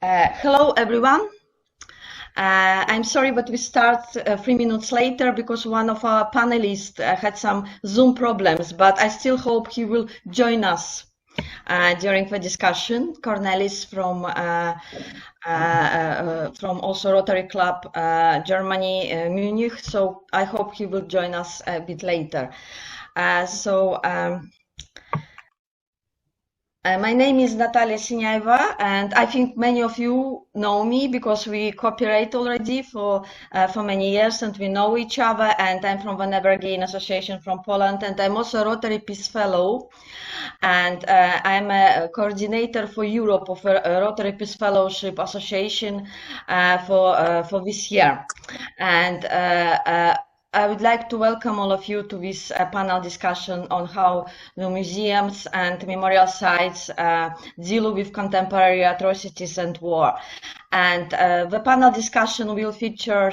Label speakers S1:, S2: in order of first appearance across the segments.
S1: Hello, everyone. I'm sorry, but we start 3 minutes later because one of our panelists had some Zoom problems, but I still hope he will join us during the discussion. Cornelis from also Rotary Club Germany, Munich, so I hope he will join us a bit later. My name is Natalia Sineaeva, and I think many of you know me because we cooperate already for many years and we know each other, and I'm from the Never Again Association from Poland, and I'm also a Rotary Peace Fellow, and I'm a coordinator for Europe of a Rotary Peace Fellowship Association for this year. And I would like to welcome all of you to this panel discussion on how the museums and memorial sites deal with contemporary atrocities and war. And the panel discussion will feature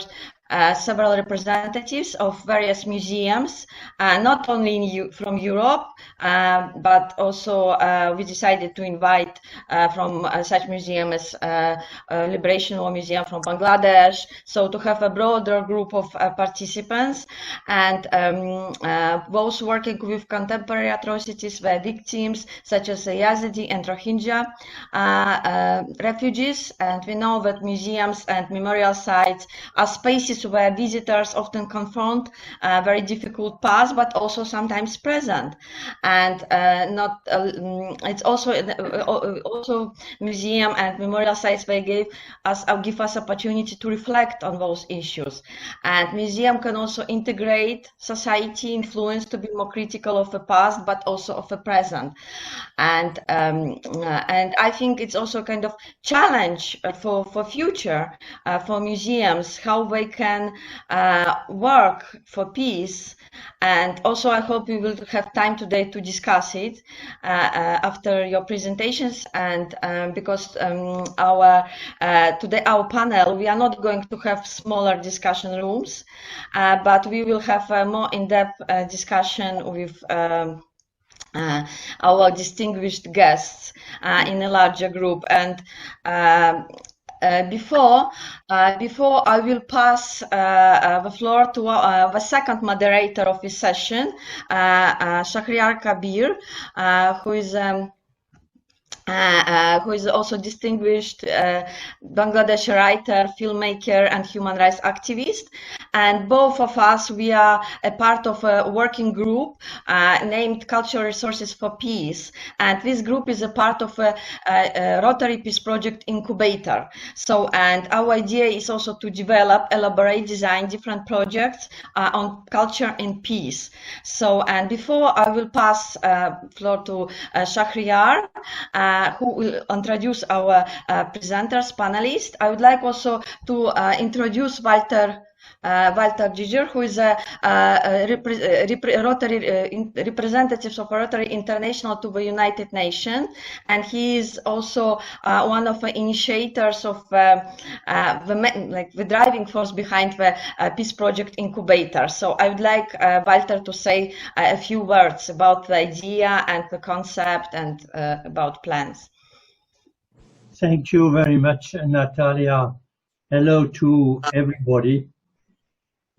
S1: several representatives of various museums, not only from Europe, but also we decided to invite from such museums as Liberation War Museum from Bangladesh, so to have a broader group of participants, and those working with contemporary atrocities, the victims such as the Yazidi and Rohingya refugees. And we know that museums and memorial sites are spaces where visitors often confront very difficult past, but also sometimes present. And it's also museum and memorial sites they give us opportunity to reflect on those issues. And museum can also integrate society influence to be more critical of the past, but also of the present. And I think it's also kind of challenge for future for museums, how they can work for peace. And also I hope we will have time today to discuss it after your presentations, and because today our panel, we are not going to have smaller discussion rooms, but we will have a more in-depth discussion with our distinguished guests in a larger group. And before I will pass the floor to the second moderator of this session, Shahryar Kabir, who is also distinguished Bangladeshi writer, filmmaker, and human rights activist. And both of us, we are a part of a working group named Cultural Resources for Peace. And this group is a part of a Rotary Peace Project incubator. So, and our idea is also to develop, elaborate, design different projects on culture and peace. So, and before I will pass floor to Shahryar, who will introduce our presenters, panelists. I would like also to introduce Walter Giger, who is a representative of Rotary International to the United Nations, and he is also one of the initiators of the driving force behind the Peace Project Incubator. So I would like Walter to say a few words about the idea and the concept and about plans.
S2: Thank you very much, Natalia. Hello to everybody.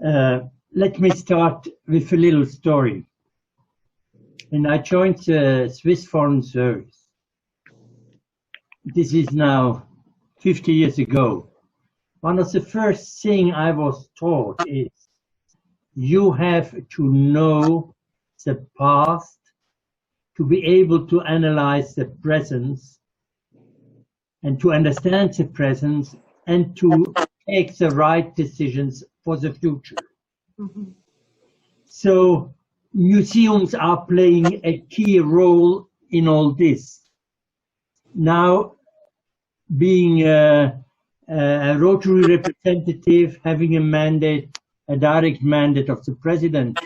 S2: Let me start with a little story. When I joined the Swiss Foreign Service, this is now 50 years ago, one of the first things I was taught is you have to know the past to be able to analyze the present and to understand the present and to take the right decisions for the future. Mm-hmm. So museums are playing a key role in all this. Now, being a Rotary representative, having a mandate, a direct mandate of the president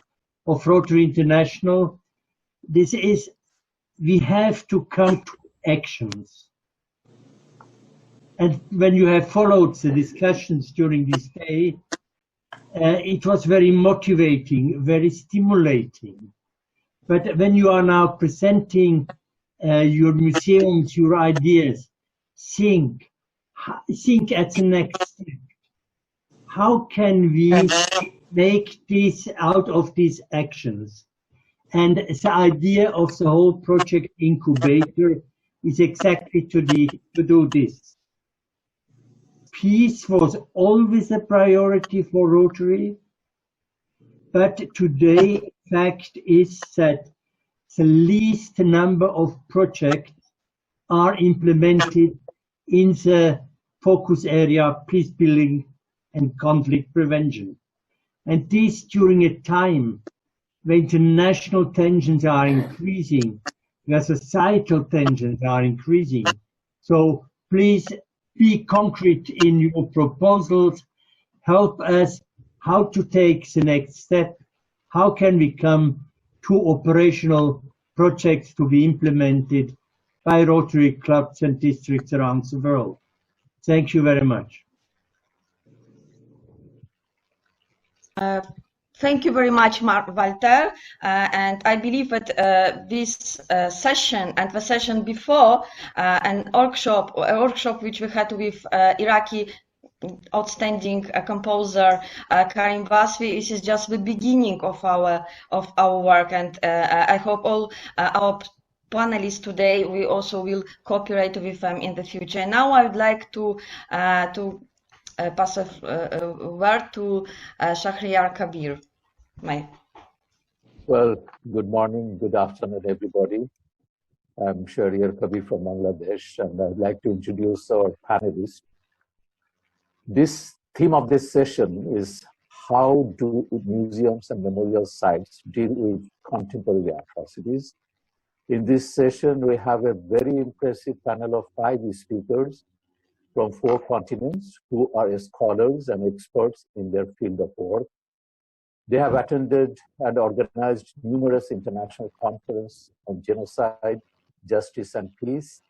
S2: of Rotary International, this is, we have to come to actions. And when you have followed the discussions during this day, it was very motivating, very stimulating. But when you are now presenting your museums, your ideas, think think at the next step. How can we make this out of these actions? And the idea of the whole project incubator is exactly to do this. Peace was always a priority for Rotary, but today fact is that the least number of projects are implemented in the focus area peace building and conflict prevention. And this during a time when international tensions are increasing, where societal tensions are increasing. So please be concrete in your proposals. Help us how to take the next step. How can we come to operational projects to be implemented by Rotary clubs and districts around the world? Thank you very much.
S1: Thank you very much, Walter. And I believe that this session and the session before, a workshop which we had with Iraqi outstanding composer Karim Basvi, this is just the beginning of our work, and I hope all our panelists today we also will cooperate with them in the future. And now I would like to pass a word to Shahryar Kabir.
S3: Well, good morning, good afternoon, everybody. I'm Shahryar Kabir from Bangladesh, and I'd like to introduce our panelists. This theme of this session is how do museums and memorial sites deal with contemporary atrocities. In this session, we have a very impressive panel of 5 speakers from 4 continents who are scholars and experts in their field of work. They have attended and organized numerous international conferences on genocide, justice, and peace.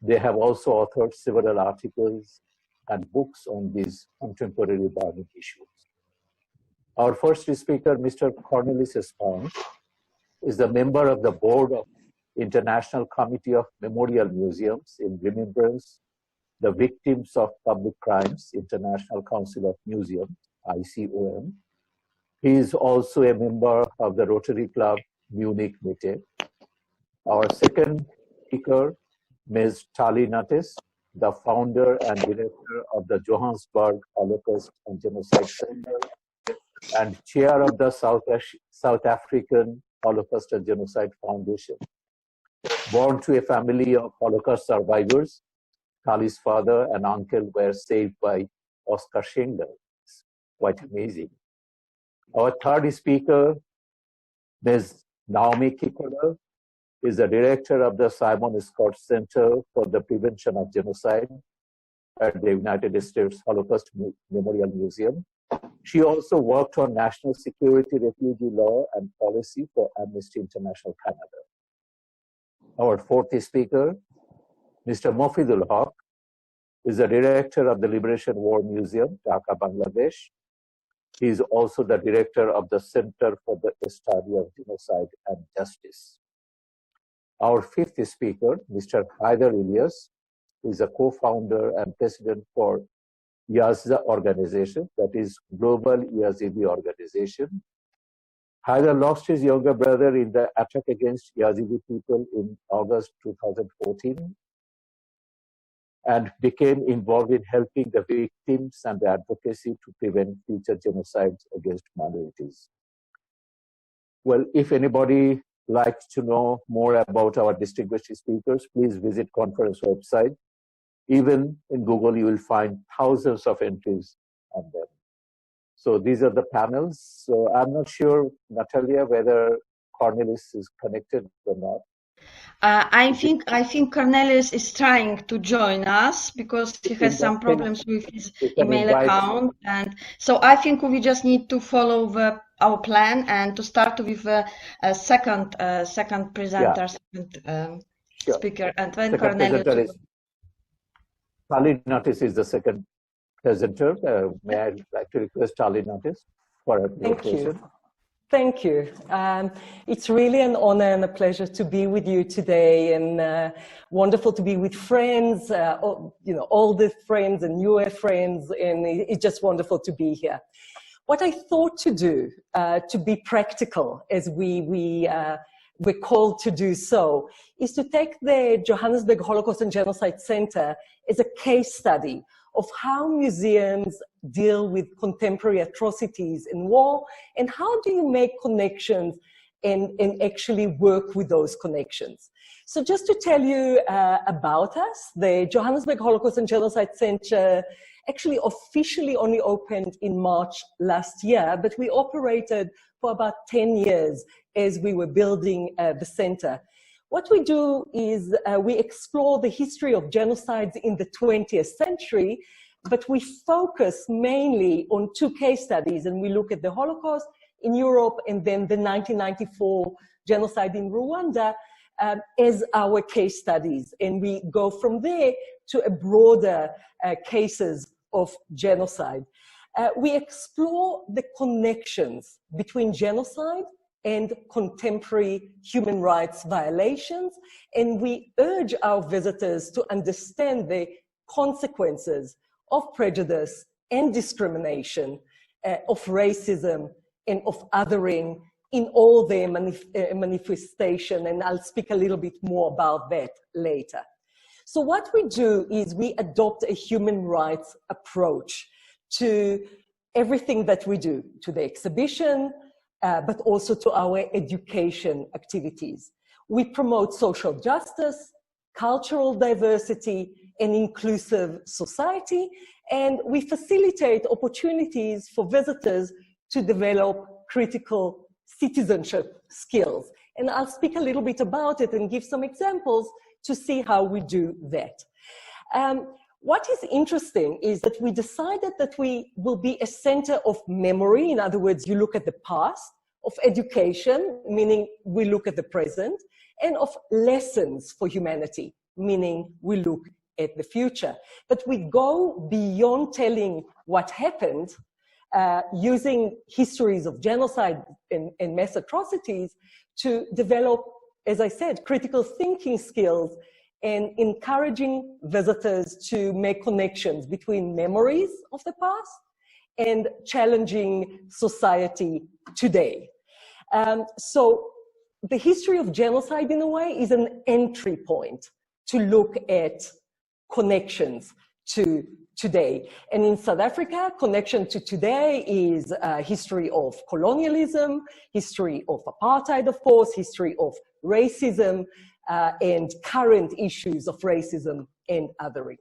S3: They have also authored several articles and books on these contemporary burning issues. Our first speaker, Mr. Cornelis Spons, is a member of the board of International Committee of Memorial Museums in remembrance the Victims of Public Crimes, International Council of Museums, ICOM. He is also a member of the Rotary Club Munich Mitte. Our second speaker, Ms. Tali Nates, the founder and director of the Johannesburg Holocaust and Genocide Center and chair of the South African Holocaust and Genocide Foundation. Born to a family of Holocaust survivors, Tali's father and uncle were saved by Oskar Schindler. It's quite amazing. Our third speaker, Ms. Naomi Kikola, is the director of the Simon Scott Center for the Prevention of Genocide at the United States Holocaust Memorial Museum. She also worked on national security, refugee law, and policy for Amnesty International Canada. Our fourth speaker, Mr. Mofidul Haq, is the director of the Liberation War Museum, Dhaka, Bangladesh. He is also the director of the Center for the Study of Genocide and Justice. Our fifth speaker, Mr. Haider Ilyas, is a co-founder and president for Yazda organization, that is Global Yazidi Organization. Haider lost his younger brother in the attack against Yazidi people in August 2014 and became involved in helping the victims and the advocacy to prevent future genocides against minorities. Well, if anybody likes to know more about our distinguished speakers, please visit conference website. Even in Google, you will find thousands of entries on them. So these are the panels. So I'm not sure, Natalia, whether Cornelis is connected or not.
S1: I think Cornelis is trying to join us because he has some problems with his email account, and so I think we just need to follow our plan and to start with a second presenter, second speaker, and when Cornelis.
S3: Tali Nates is the second presenter. May I like to request Tali Nates for a presentation?
S4: Thank you. It's really an honor and a pleasure to be with you today, and wonderful to be with friends, you know, older friends and newer friends, and it's just wonderful to be here. What I thought to do, to be practical, as we're called to do so, is to take the Johannesburg Holocaust and Genocide Center as a case study of how museums deal with contemporary atrocities in war, and how do you make connections and actually work with those connections. So just to tell you about us, the Johannesburg Holocaust and Genocide Center actually officially only opened in March last year, but we operated for about 10 years as we were building the center. What we do is we explore the history of genocides in the 20th century, but we focus mainly on two case studies, and we look at the Holocaust in Europe and then the 1994 genocide in Rwanda as our case studies. And we go from there to a broader cases of genocide. We explore the connections between genocide and contemporary human rights violations, and we urge our visitors to understand the consequences of prejudice and discrimination, of racism and of othering in all their manifestation, and I'll speak a little bit more about that later. So what we do is we adopt a human rights approach to everything that we do, to the exhibition, but also to our education activities. We promote social justice, cultural diversity, and inclusive society, and we facilitate opportunities for visitors to develop critical citizenship skills. And I'll speak a little bit about it and give some examples to see how we do that. What is interesting is that we decided that we will be a center of memory. In other words, you look at the past, of education, meaning we look at the present, and of lessons for humanity, meaning we look at the future. But we go beyond telling what happened, using histories of genocide and mass atrocities to develop, as I said, critical thinking skills and encouraging visitors to make connections between memories of the past and challenging society today. So the history of genocide, in a way, is an entry point to look at connections to today. And in South Africa, connection to today is history of colonialism, history of apartheid, of course, history of racism, and current issues of racism and othering.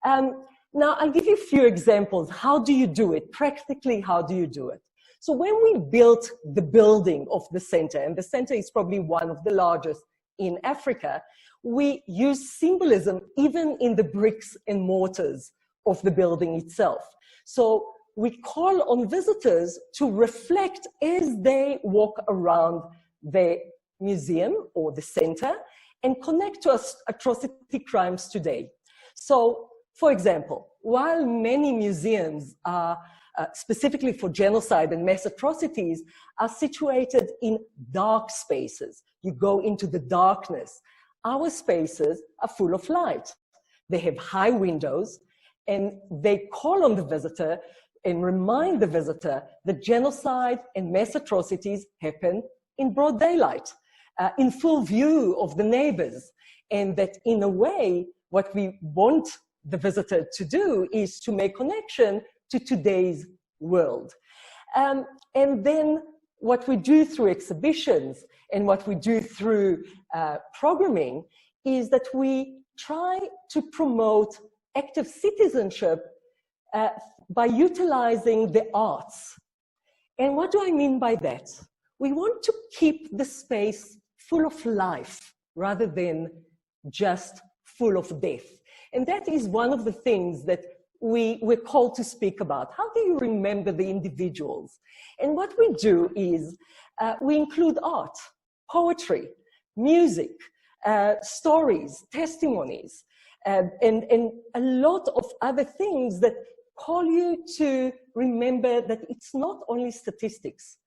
S4: Now, I'll give you a few examples. How do you do it? Practically, how do you do it? So when we built the building of the center, and the center is probably one of the largest in Africa, we use symbolism even in the bricks and mortars of the building itself. So we call on visitors to reflect as they walk around the museum or the center and connect to atrocity crimes today. So, for example, while many museums are specifically for genocide and mass atrocities are situated in dark spaces, you go into the darkness, our spaces are full of light. They have high windows, and they call on the visitor and remind the visitor that genocide and mass atrocities happen in broad daylight, in full view of the neighbors, and that in a way, what we want the visitor to do is to make connection to today's world. And then what we do through exhibitions and what we do through programming is that we try to promote active citizenship by utilizing the arts. And what do I mean by that? We want to keep the space full of life rather than just full of death. And that is one of the things that we're called to speak about. How do you remember the individuals? And what we do is we include art, poetry, music, stories, testimonies, and a lot of other things that call you to remember that it's not only statistics.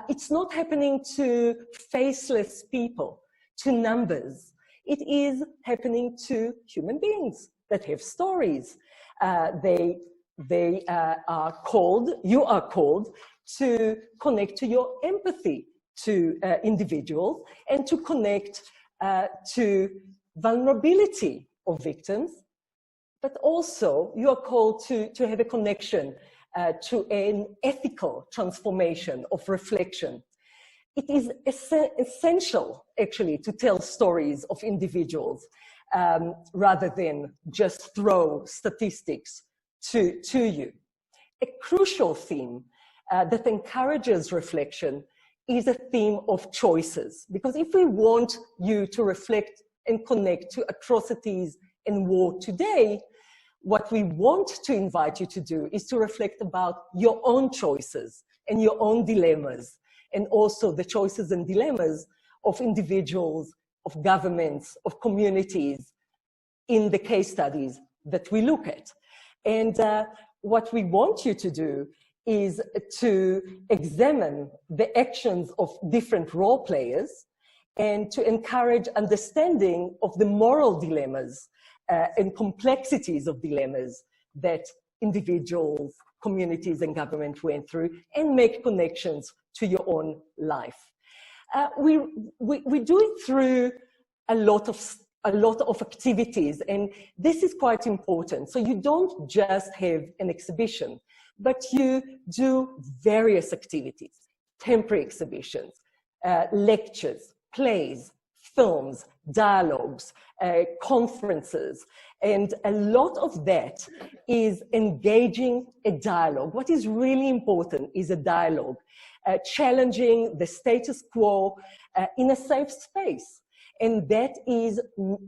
S4: It's not happening to faceless people, to numbers. It is happening to human beings that have stories. You are called to connect to your empathy to individuals and to connect to vulnerability of victims, but also you are called to have a connection to an ethical transformation of reflection. It is essential, actually, to tell stories of individuals rather than just throw statistics to you. A crucial theme that encourages reflection is a theme of choices, because if we want you to reflect and connect to atrocities and war today, what we want to invite you to do is to reflect about your own choices and your own dilemmas, and also the choices and dilemmas of individuals, of governments, of communities in the case studies that we look at. And what we want you to do is to examine the actions of different role players and to encourage understanding of the moral dilemmas and complexities of dilemmas that individuals, communities, and government went through, and make connections to your own life. We do it through a lot of activities, and this is quite important. So you don't just have an exhibition, but you do various activities, temporary exhibitions, lectures, plays, films, dialogues, conferences, and a lot of that is engaging a dialogue. What is really important is a dialogue, challenging the status quo in a safe space. And that is,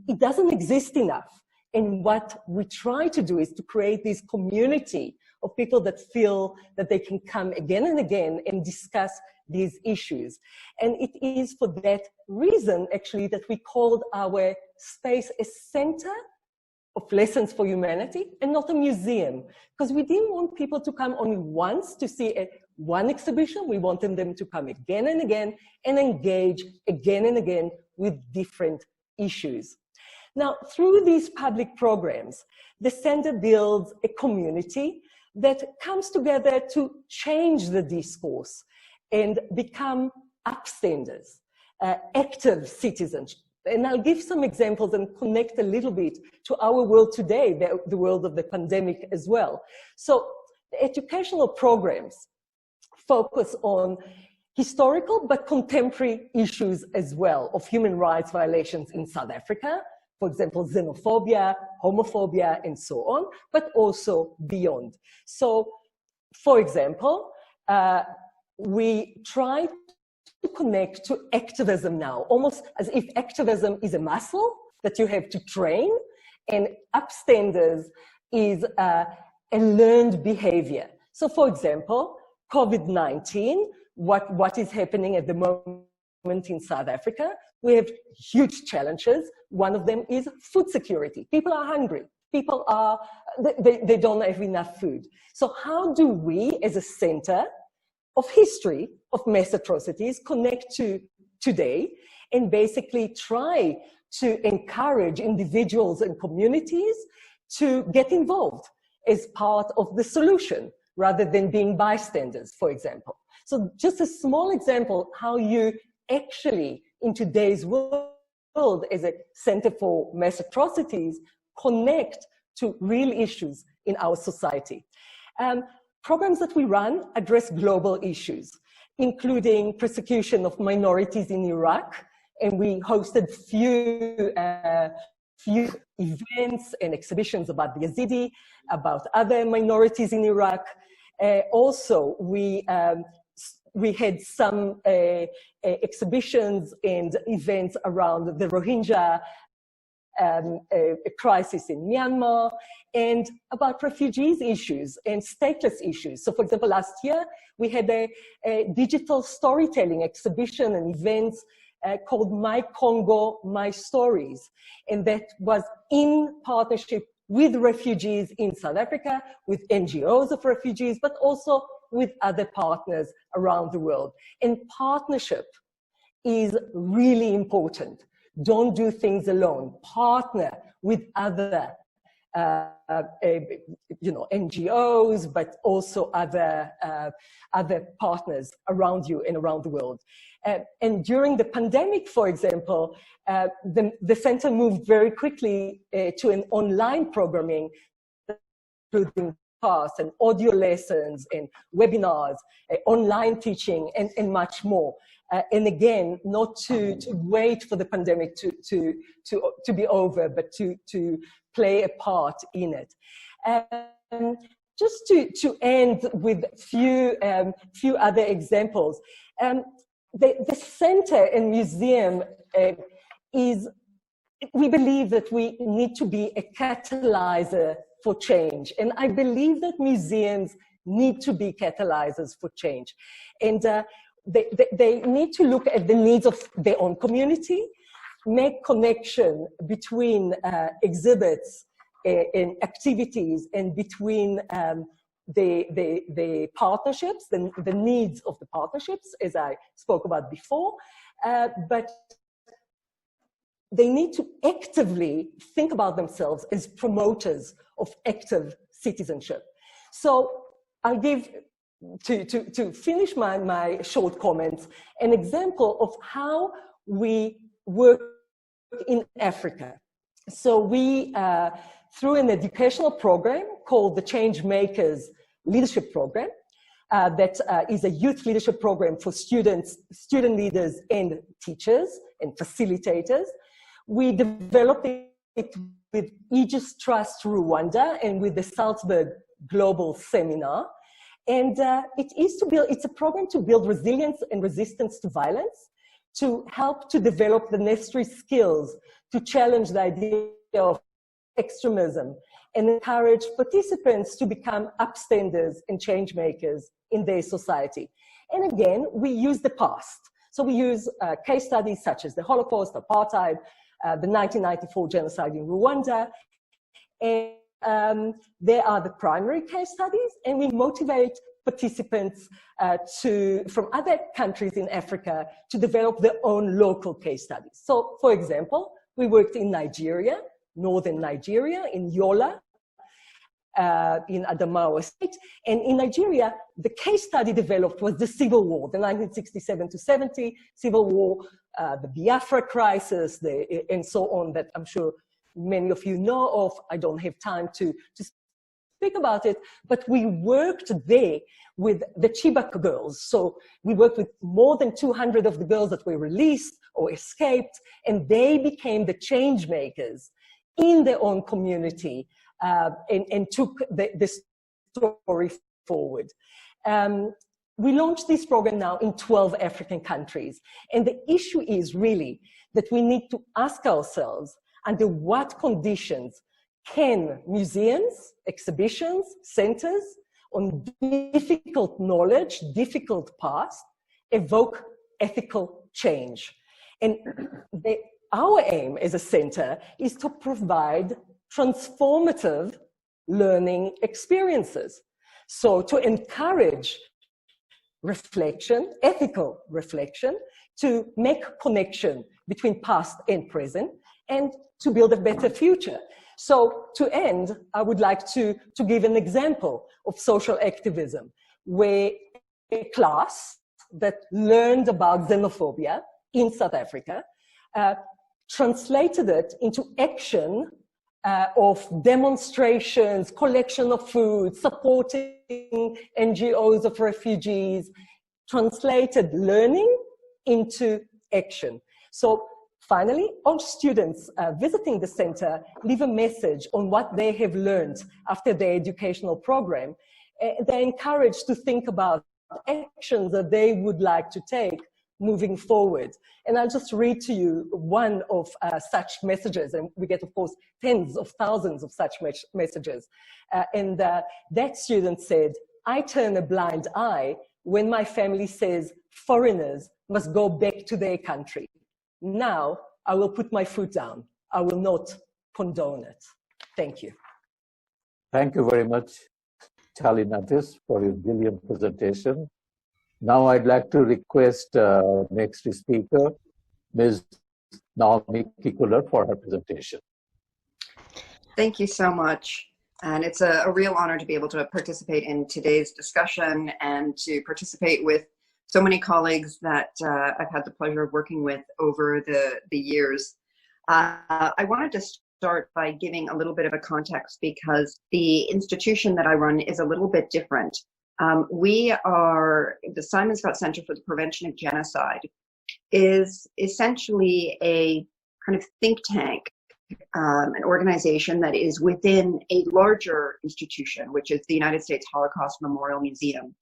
S4: it doesn't exist enough. And what we try to do is to create this community of people that feel that they can come again and again and discuss these issues. And it is for that reason, actually, that we called our space a center of lessons for humanity and not a museum, because we didn't want people to come only once to see one exhibition. We wanted them to come again and again and engage again and again with different issues. Now, through these public programs, the center builds a community that comes together to change the discourse and become upstanders, active citizens. And I'll give some examples and connect a little bit to our world today, the world of the pandemic as well. So the educational programs focus on historical but contemporary issues as well of human rights violations in South Africa, for example, xenophobia, homophobia, and so on, but also beyond. So, for example, we try to connect to activism now, almost as if activism is a muscle that you have to train, and upstanders is a learned behavior. So, for example, COVID-19, what is happening at the moment in South Africa, we have huge challenges. One of them is food security. People are hungry. People are, they don't have enough food. So how do we, as a center of history of mass atrocities, connect to today and basically try to encourage individuals and communities to get involved as part of the solution rather than being bystanders, for example. So just a small example how you actually, in today's world, as a center for mass atrocities, connect to real issues in our society. Programs that we run address global issues, including persecution of minorities in Iraq, and we hosted few events and exhibitions about the Yazidi, about other minorities in Iraq. Also, we had some exhibitions and events around the Rohingya a crisis in Myanmar, and about refugees issues and stateless issues. So, for example, last year we had a digital storytelling exhibition and events called My Congo, My Stories, and that was in partnership with refugees in South Africa, with NGOs of refugees, but also with other partners around the world. And partnership is really important. Don't do things alone. Partner with other NGOs, but also other partners around you and around the world. And during the pandemic, for example, the center moved very quickly to an online programming, including class and audio lessons and webinars, online teaching, and much more. And again, not to wait for the pandemic to be over, but to play a part in it. Just to end with few other examples. The center and museum we believe that we need to be a catalyzer for change. And I believe that museums need to be catalyzers for change. And they need to look at the needs of their own community, make connection between exhibits and activities and between the partnerships, the needs of the partnerships, as I spoke about before, but they need to actively think about themselves as promoters of active citizenship. So I'll give, to finish my short comments, an example of how we work in Africa. So we, through an educational program called the Change Makers Leadership Program, that is a youth leadership program for students, student leaders and teachers and facilitators. We developed it with Aegis Trust Rwanda and with the Salzburg Global Seminar. And it's a program to build resilience and resistance to violence, to help to develop the necessary skills to challenge the idea of extremism and encourage participants to become upstanders and change makers in their society. And again, we use the past. So we use case studies such as the Holocaust, apartheid, the 1994 genocide in Rwanda. And they are the primary case studies, and we motivate participants from other countries in Africa to develop their own local case studies. So, for example, we worked in Nigeria, northern Nigeria, in Yola, in Adamawa State. And in Nigeria, the case study developed was the Civil War, the 1967 to 70 Civil War, the Biafra crisis, and so on, that I'm sure many of you know of. I don't have time to speak about it, but we worked there with the Chibok girls. So we worked with more than 200 of the girls that were released or escaped, and they became the change makers in their own community and took the story forward. We launched this program now in 12 African countries. And the issue is really that we need to ask ourselves, under what conditions can museums, exhibitions, centers on difficult knowledge, difficult past, evoke ethical change? And our aim as a center is to provide transformative learning experiences. So to encourage reflection, ethical reflection, to make connection between past and present, and to build a better future. So to end, I would like to give an example of social activism, where a class that learned about xenophobia in South Africa translated it into action of demonstrations, collection of food, supporting NGOs of refugees, translated learning into action. So finally, all students visiting the center leave a message on what they have learned after their educational program. They're encouraged to think about actions that they would like to take moving forward. And I'll just read to you one of such messages, and we get, of course, tens of thousands of such messages. And that student said, "I turn a blind eye when my family says foreigners must go back to their country. Now I will put my foot down. I will not condone it." Thank you.
S3: Thank you very much. Chalinatis for his brilliant presentation. Now I'd like to request next speaker, Ms. Naomi Kikuler, for her presentation.
S5: Thank you so much. And it's a real honor to be able to participate in today's discussion and to participate with so many colleagues that I've had the pleasure of working with over the years. I wanted to start by giving a little bit of a context because the institution that I run is a little bit different. We are, the Simon Scott Center for the Prevention of Genocide is essentially a kind of think tank, an organization that is within a larger institution, which is the United States Holocaust Memorial Museum.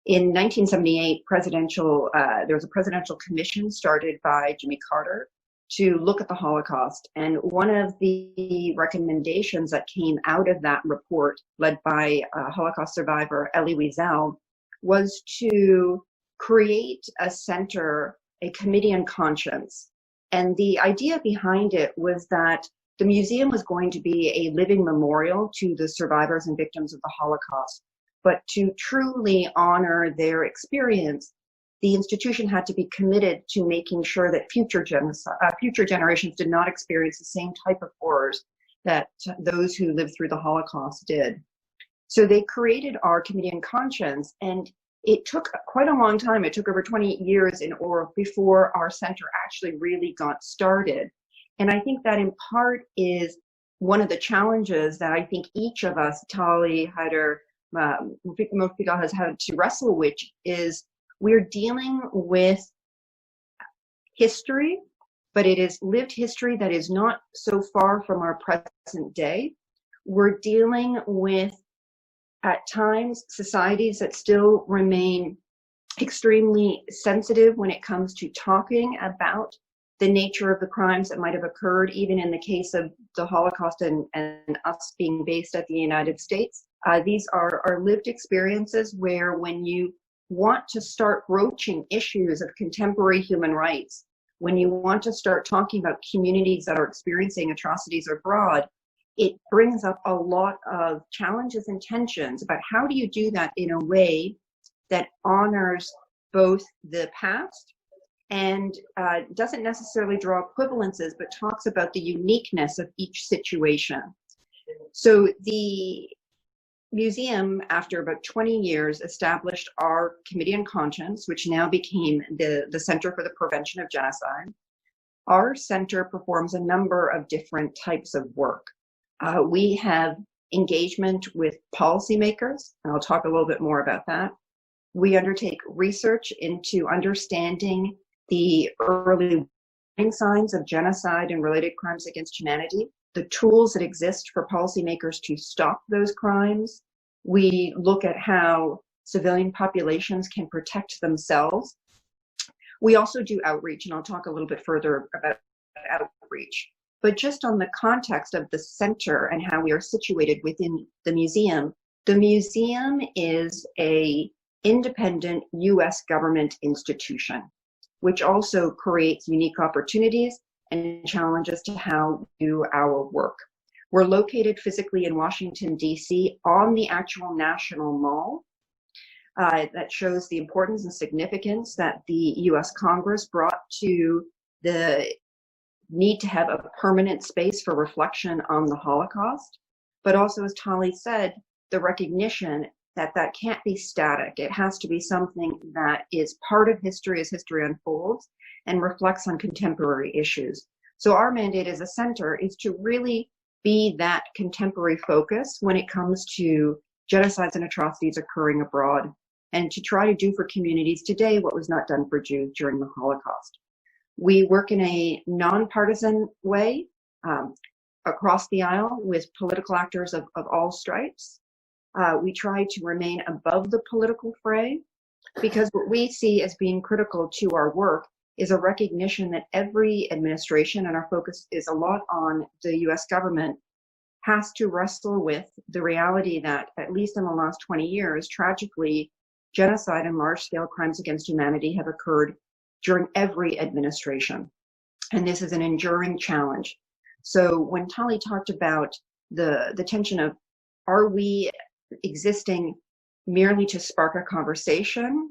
S5: In 1978, there was a presidential commission started by Jimmy Carter to look at the Holocaust. And one of the recommendations that came out of that report, led by Holocaust survivor Elie Wiesel, was to create a center, a committee on conscience. And the idea behind it was that the museum was going to be a living memorial to the survivors and victims of the Holocaust. But to truly honor their experience, the institution had to be committed to making sure that future generations did not experience the same type of horrors that those who lived through the Holocaust did. So they created our Committee on Conscience, and it took quite a long time. It took over 20 years before our center actually really got started. And I think that in part is one of the challenges that I think each of us, Tali, Haider, Mufika, has had to wrestle with, is we're dealing with history, but it is lived history that is not so far from our present day. We're dealing with, at times, societies that still remain extremely sensitive when it comes to talking about the nature of the crimes that might have occurred, even in the case of the Holocaust and us being based at the United States. These are lived experiences where when you want to start broaching issues of contemporary human rights, when you want to start talking about communities that are experiencing atrocities abroad, it brings up a lot of challenges and tensions about how do you do that in a way that honors both the past and doesn't necessarily draw equivalences, but talks about the uniqueness of each situation. So the museum, after about 20 years, established our Committee on Conscience, which now became the Center for the Prevention of Genocide. Our center performs a number of different types of work. We have engagement with policymakers, and I'll talk a little bit more about that. We undertake research into understanding the early warning signs of genocide and related crimes against humanity, the tools that exist for policymakers to stop those crimes. We look at how civilian populations can protect themselves. We also do outreach, and I'll talk a little bit further about outreach. But just on the context of the center and how we are situated within the museum is an independent U.S. government institution, which also creates unique opportunities and challenges to how we do our work. We're located physically in Washington, D.C. on the actual National Mall. That shows the importance and significance that the U.S. Congress brought to the need to have a permanent space for reflection on the Holocaust, but also, as Tali said, the recognition that that can't be static. It has to be something that is part of history as history unfolds and reflects on contemporary issues. So our mandate as a center is to really be that contemporary focus when it comes to genocides and atrocities occurring abroad, and to try to do for communities today what was not done for Jews during the Holocaust. We work in a nonpartisan way across the aisle with political actors of all stripes. We try to remain above the political fray, because what we see as being critical to our work is a recognition that every administration, and our focus is a lot on the US government, has to wrestle with the reality that, at least in the last 20 years, tragically, genocide and large-scale crimes against humanity have occurred during every administration. And this is an enduring challenge. So when Tali talked about the tension of, are we existing merely to spark a conversation?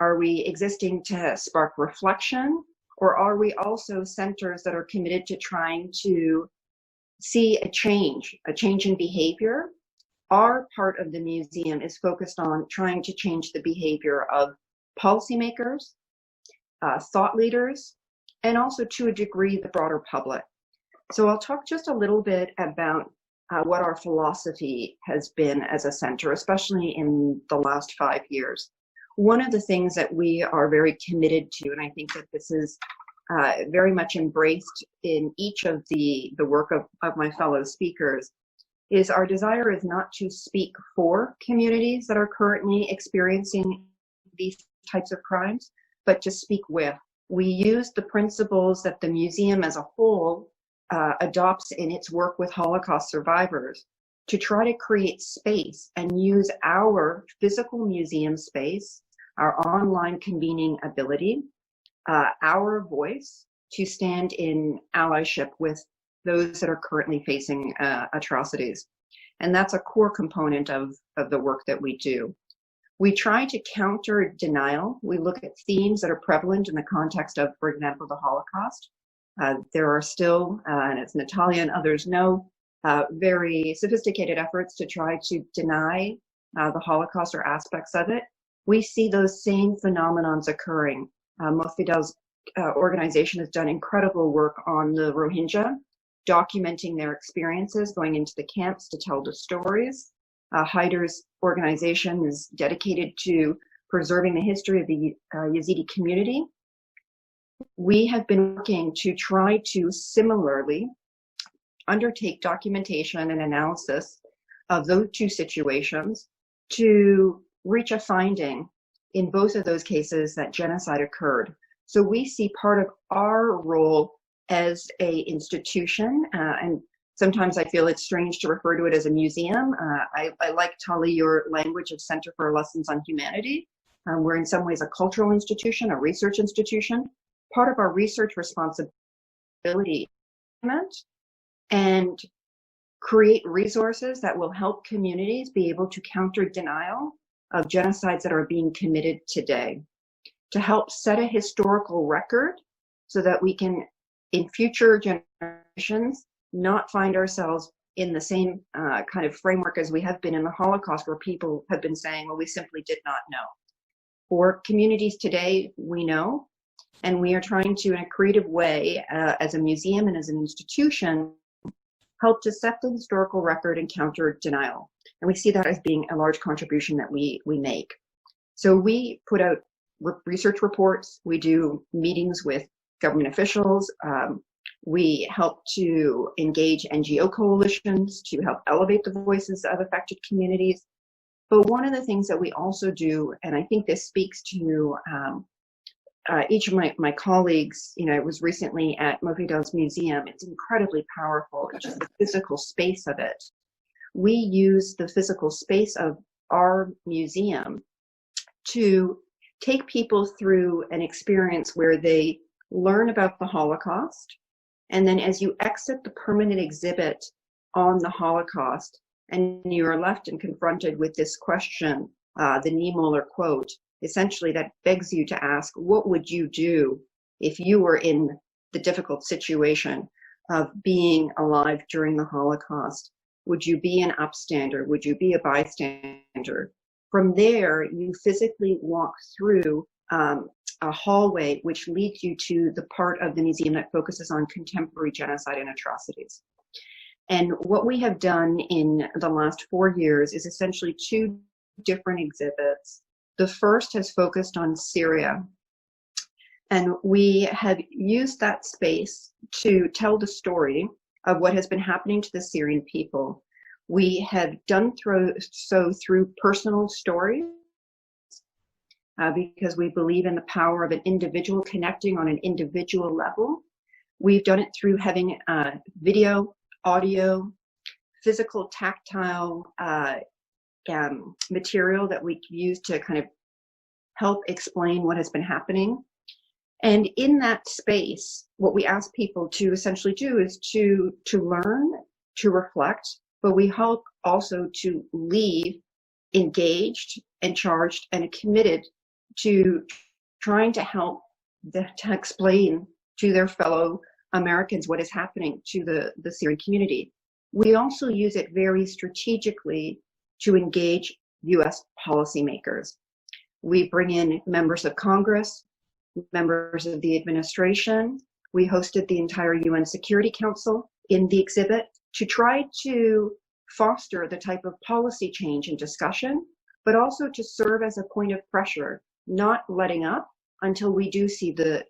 S5: Are we existing to spark reflection? Or are we also centers that are committed to trying to see a change in behavior? Our part of the museum is focused on trying to change the behavior of policymakers, thought leaders, and also to a degree the broader public. So I'll talk just a little bit about what our philosophy has been as a center, especially in the last 5 years. One of the things that we are very committed to, and I think that this is very much embraced in each of the work of my fellow speakers, is our desire is not to speak for communities that are currently experiencing these types of crimes, but to speak with. We use the principles that the museum as a whole adopts in its work with Holocaust survivors to try to create space and use our physical museum space, our online convening ability, our voice to stand in allyship with those that are currently facing atrocities. And that's a core component of the work that we do. We try to counter denial. We look at themes that are prevalent in the context of, for example, the Holocaust. There are still, and as Natalia and others know, very sophisticated efforts to try to deny the Holocaust or aspects of it. We see those same phenomenons occurring. Mufidal's organization has done incredible work on the Rohingya, documenting their experiences, going into the camps to tell the stories. Haider's organization is dedicated to preserving the history of the Yazidi community. We have been working to try to similarly undertake documentation and analysis of those two situations to reach a finding in both of those cases that genocide occurred. So we see part of our role as a institution, and sometimes I feel it's strange to refer to it as a museum. I like, Tali, your language of Center for Lessons on Humanity. We're in some ways a cultural institution, a research institution. Part of our research responsibility and create resources that will help communities be able to counter denial of genocides that are being committed today, to help set a historical record so that we can, in future generations, not find ourselves in the same kind of framework as we have been in the Holocaust, where people have been saying, well, we simply did not know. For communities today, we know, and we are trying to, in a creative way, as a museum and as an institution, help to set the historical record and counter denial. And we see that as being a large contribution that we make. So we put out research reports, we do meetings with government officials, we help to engage NGO coalitions to help elevate the voices of affected communities. But one of the things that we also do, and I think this speaks to each of my colleagues, I was recently at Mufidal's museum. It's incredibly powerful, just the physical space of it. We use the physical space of our museum to take people through an experience where they learn about the Holocaust. And then as you exit the permanent exhibit on the Holocaust, and you are left and confronted with this question, the Niemöller quote, essentially that begs you to ask, what would you do if you were in the difficult situation of being alive during the Holocaust? Would you be an upstander? Would you be a bystander? From there, you physically walk through a hallway which leads you to the part of the museum that focuses on contemporary genocide and atrocities. And what we have done in the last 4 years is essentially 2 different exhibits. The first has focused on Syria, and we have used that space to tell the story of what has been happening to the Syrian people. We have done so through personal stories, because we believe in the power of an individual connecting on an individual level. We've done it through having video, audio, physical, tactile material that we use to kind of help explain what has been happening. And in that space, what we ask people to essentially do is to learn, to reflect, but we hope also to leave engaged and charged and committed to trying to help to explain to their fellow Americans what is happening to the Syrian community. We also use it very strategically to engage US policymakers. We bring in members of Congress, members of the administration. We hosted the entire UN Security Council in the exhibit to try to foster the type of policy change and discussion, but also to serve as a point of pressure, not letting up until we do see the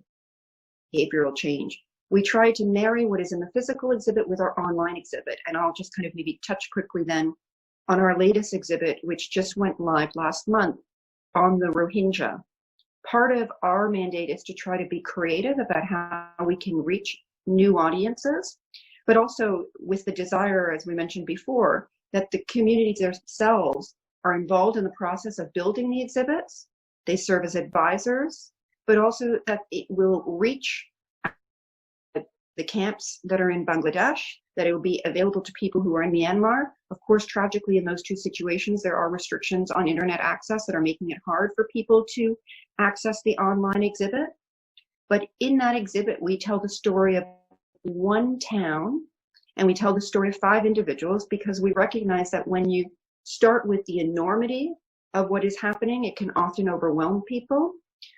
S5: behavioral change. We try to marry what is in the physical exhibit with our online exhibit. And I'll just kind of maybe touch quickly then on our latest exhibit, which just went live last month on the Rohingya. Part of our mandate is to try to be creative about how we can reach new audiences, but also with the desire, as we mentioned before, that the communities themselves are involved in the process of building the exhibits. They serve as advisors, but also that it will reach the camps that are in Bangladesh, that it will be available to people who are in Myanmar. Of course, tragically, in those two situations, there are restrictions on internet access that are making it hard for people to access the online exhibit. But in that exhibit, we tell the story of one town, and we tell the story of 5 individuals, because we recognize that when you start with the enormity of what is happening, it can often overwhelm people.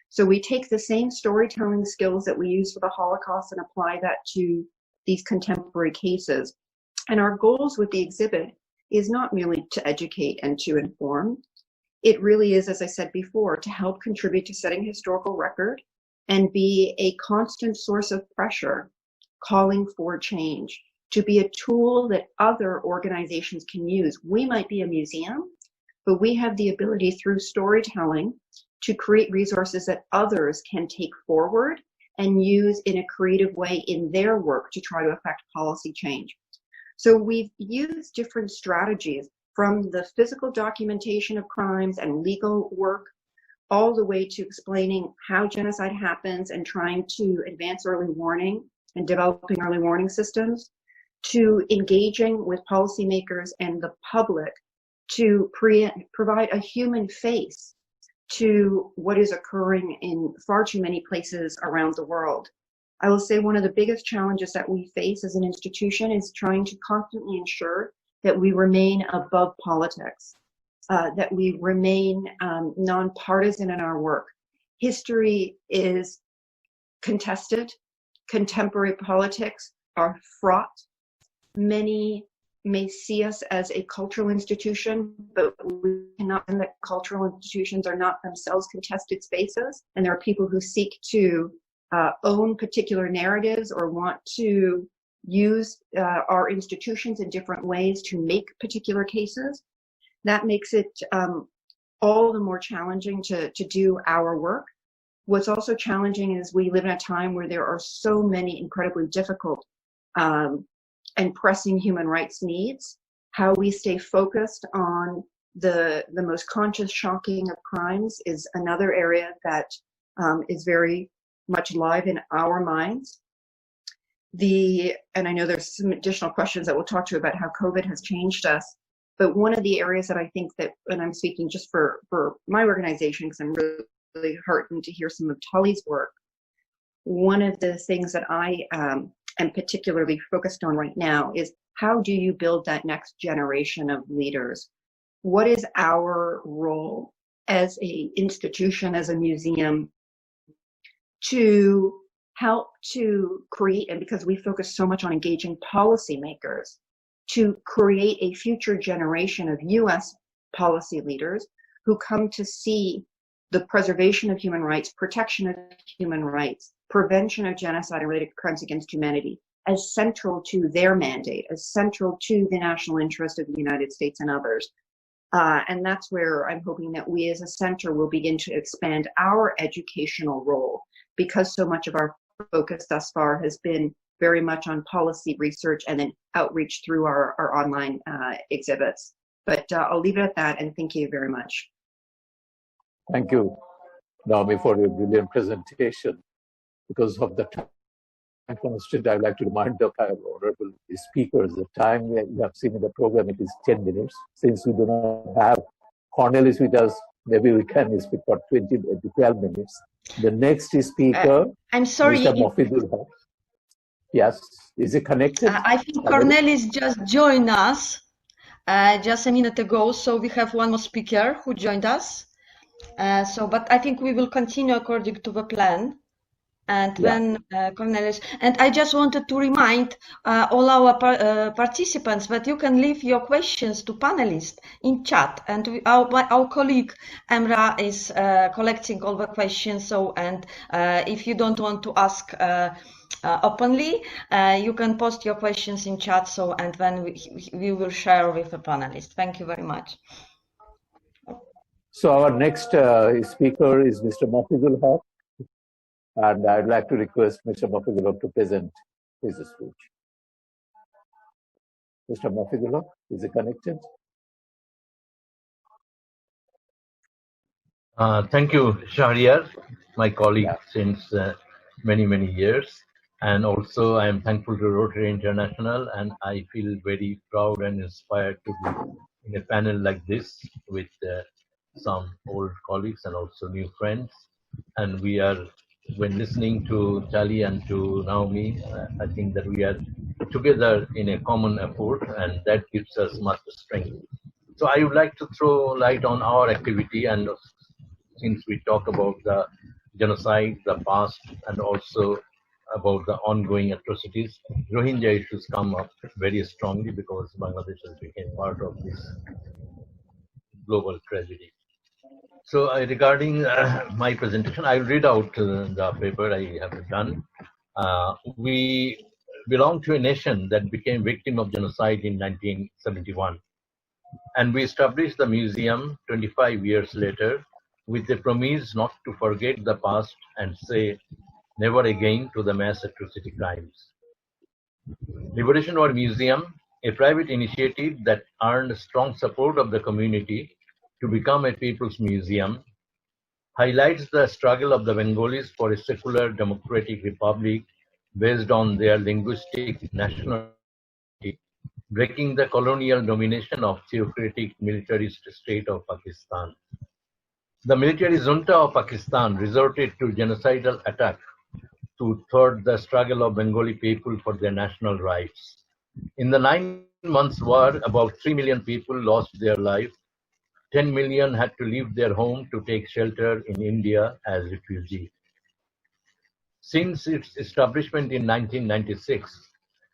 S5: So we take the same storytelling skills that we use for the Holocaust and apply that to these contemporary cases. And our goals with the exhibit is not merely to educate and to inform. It really is, as I said before, to help contribute to setting historical record and be a constant source of pressure, calling for change, to be a tool that other organizations can use. We might be a museum, but we have the ability through storytelling to create resources that others can take forward and use in a creative way in their work to try to affect policy change. So we've used different strategies, from the physical documentation of crimes and legal work, all the way to explaining how genocide happens and trying to advance early warning and developing early warning systems, to engaging with policymakers and the public to provide a human face to what is occurring in far too many places around the world. I will say one of the biggest challenges that we face as an institution is trying to constantly ensure that we remain above politics, that we remain nonpartisan in our work. History is contested. Contemporary politics are fraught. Many may see us as a cultural institution, but we cannot, and that cultural institutions are not themselves contested spaces. And there are people who seek to own particular narratives or want to use our institutions in different ways to make particular cases. That makes it all the more challenging to do our work. What's also challenging is we live in a time where there are so many incredibly difficult and pressing human rights needs. How we stay focused on the most conscious shocking of crimes is another area that is very much live in our minds. And I know there's some additional questions that we'll talk to about how COVID has changed us, but one of the areas that I think that, and I'm speaking just for my organization, because I'm really heartened to hear some of Tali's work, one of the things that I am particularly focused on right now is how do you build that next generation of leaders? What is our role as an institution, as a museum, to help to create, and because we focus so much on engaging policymakers, to create a future generation of US policy leaders who come to see the preservation of human rights, protection of human rights, prevention of genocide and related crimes against humanity as central to their mandate, as central to the national interest of the United States and others. And that's where I'm hoping that we as a center will begin to expand our educational role, because so much of our focus thus far has been very much on policy research and then outreach through our online exhibits. But I'll leave it at that, and thank you very much.
S3: Thank you, Naomi, for your brilliant presentation. Because of the time constraint, I'd like to remind the honorable speakers the time we have seen in the program, it is 10 minutes. Since we do not have Cornel is with us. Maybe we can speak for 20 to 12 minutes. The next speaker,
S1: I'm sorry.
S3: Mr. Mofidul Haq. Yes, is it connected?
S1: I think Cornelis just joined us just a minute ago, so we have one more speaker who joined us. But I think we will continue according to the plan. And then Cornelis, and I just wanted to remind all our participants that you can leave your questions to panelists in chat, and our colleague Emra is collecting all the questions. So, and if you don't want to ask openly, you can post your questions in chat. So, and then we will share with the panelists. Thank you very much.
S3: So our next speaker is Mr. Mofidul Haq. And I'd like to request Mr. Mofidul Haq to present his speech. Mr. Mofidul Haq, is it connected?
S6: Thank you, Shahriar, my colleague since many, many years. And also I am thankful to Rotary International, and I feel very proud and inspired to be in a panel like this with some old colleagues and also new friends. And we are, when listening to Tali and to Naomi, I think that we are together in a common effort, and that gives us much strength. So I would like to throw light on our activity, and since we talk about the genocide, the past, and also about the ongoing atrocities, Rohingya issues come up very strongly because Bangladesh has become part of this global tragedy. So regarding my presentation, I'll read out the paper I have done. We belong to a nation that became victim of genocide in 1971. And we established the museum 25 years later with a promise not to forget the past and say never again to the mass atrocity crimes. Liberation War Museum, a private initiative that earned strong support of the community to become a people's museum, highlights the struggle of the Bengalis for a secular democratic republic based on their linguistic nationality, breaking the colonial domination of theocratic militarist state of Pakistan. The military junta of Pakistan resorted to genocidal attack to thwart the struggle of Bengali people for their national rights. In the 9 months war, about 3 million people lost their life. 10 million had to leave their home to take shelter in India as refugees. Since its establishment in 1996,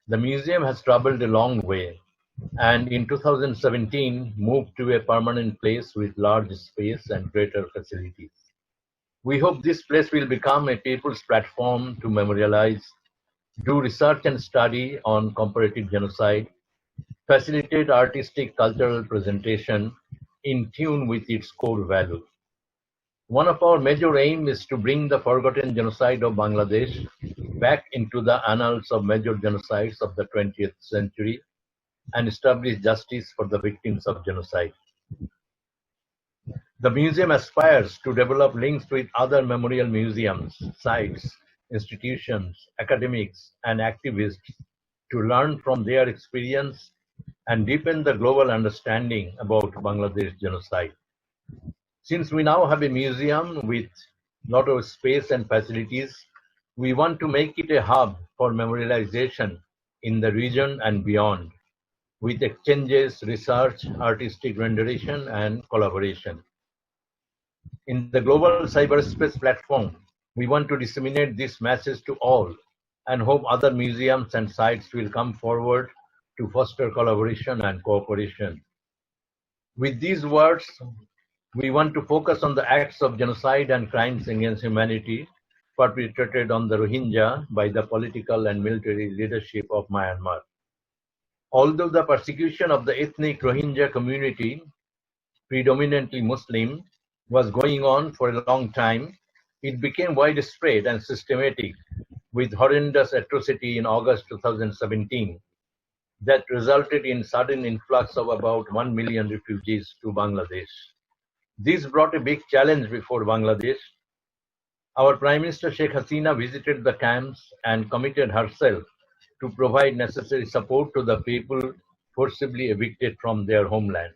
S6: the museum has traveled a long way, and in 2017 moved to a permanent place with large space and greater facilities. We hope this place will become a people's platform to memorialize, do research and study on comparative genocide, facilitate artistic cultural presentation in tune with its core value. One of our major aims is to bring the forgotten genocide of Bangladesh back into the annals of major genocides of the 20th century and establish justice for the victims of genocide. The museum aspires to develop links with other memorial museums, sites, institutions, academics, and activists to learn from their experience and deepen the global understanding about Bangladesh genocide. Since we now have a museum with a lot of space and facilities, we want to make it a hub for memorialization in the region and beyond, with exchanges, research, artistic rendition, and collaboration. In the global cyberspace platform, we want to disseminate this message to all and hope other museums and sites will come forward to foster collaboration and cooperation. With these words, we want to focus on the acts of genocide and crimes against humanity perpetrated on the Rohingya by the political and military leadership of Myanmar. Although the persecution of the ethnic Rohingya community, predominantly Muslim, was going on for a long time, it became widespread and systematic with horrendous atrocity in August 2017 that resulted in sudden influx of about 1 million refugees to Bangladesh. This brought a big challenge before Bangladesh. Our Prime Minister Sheikh Hasina visited the camps and committed herself to provide necessary support to the people forcibly evicted from their homeland.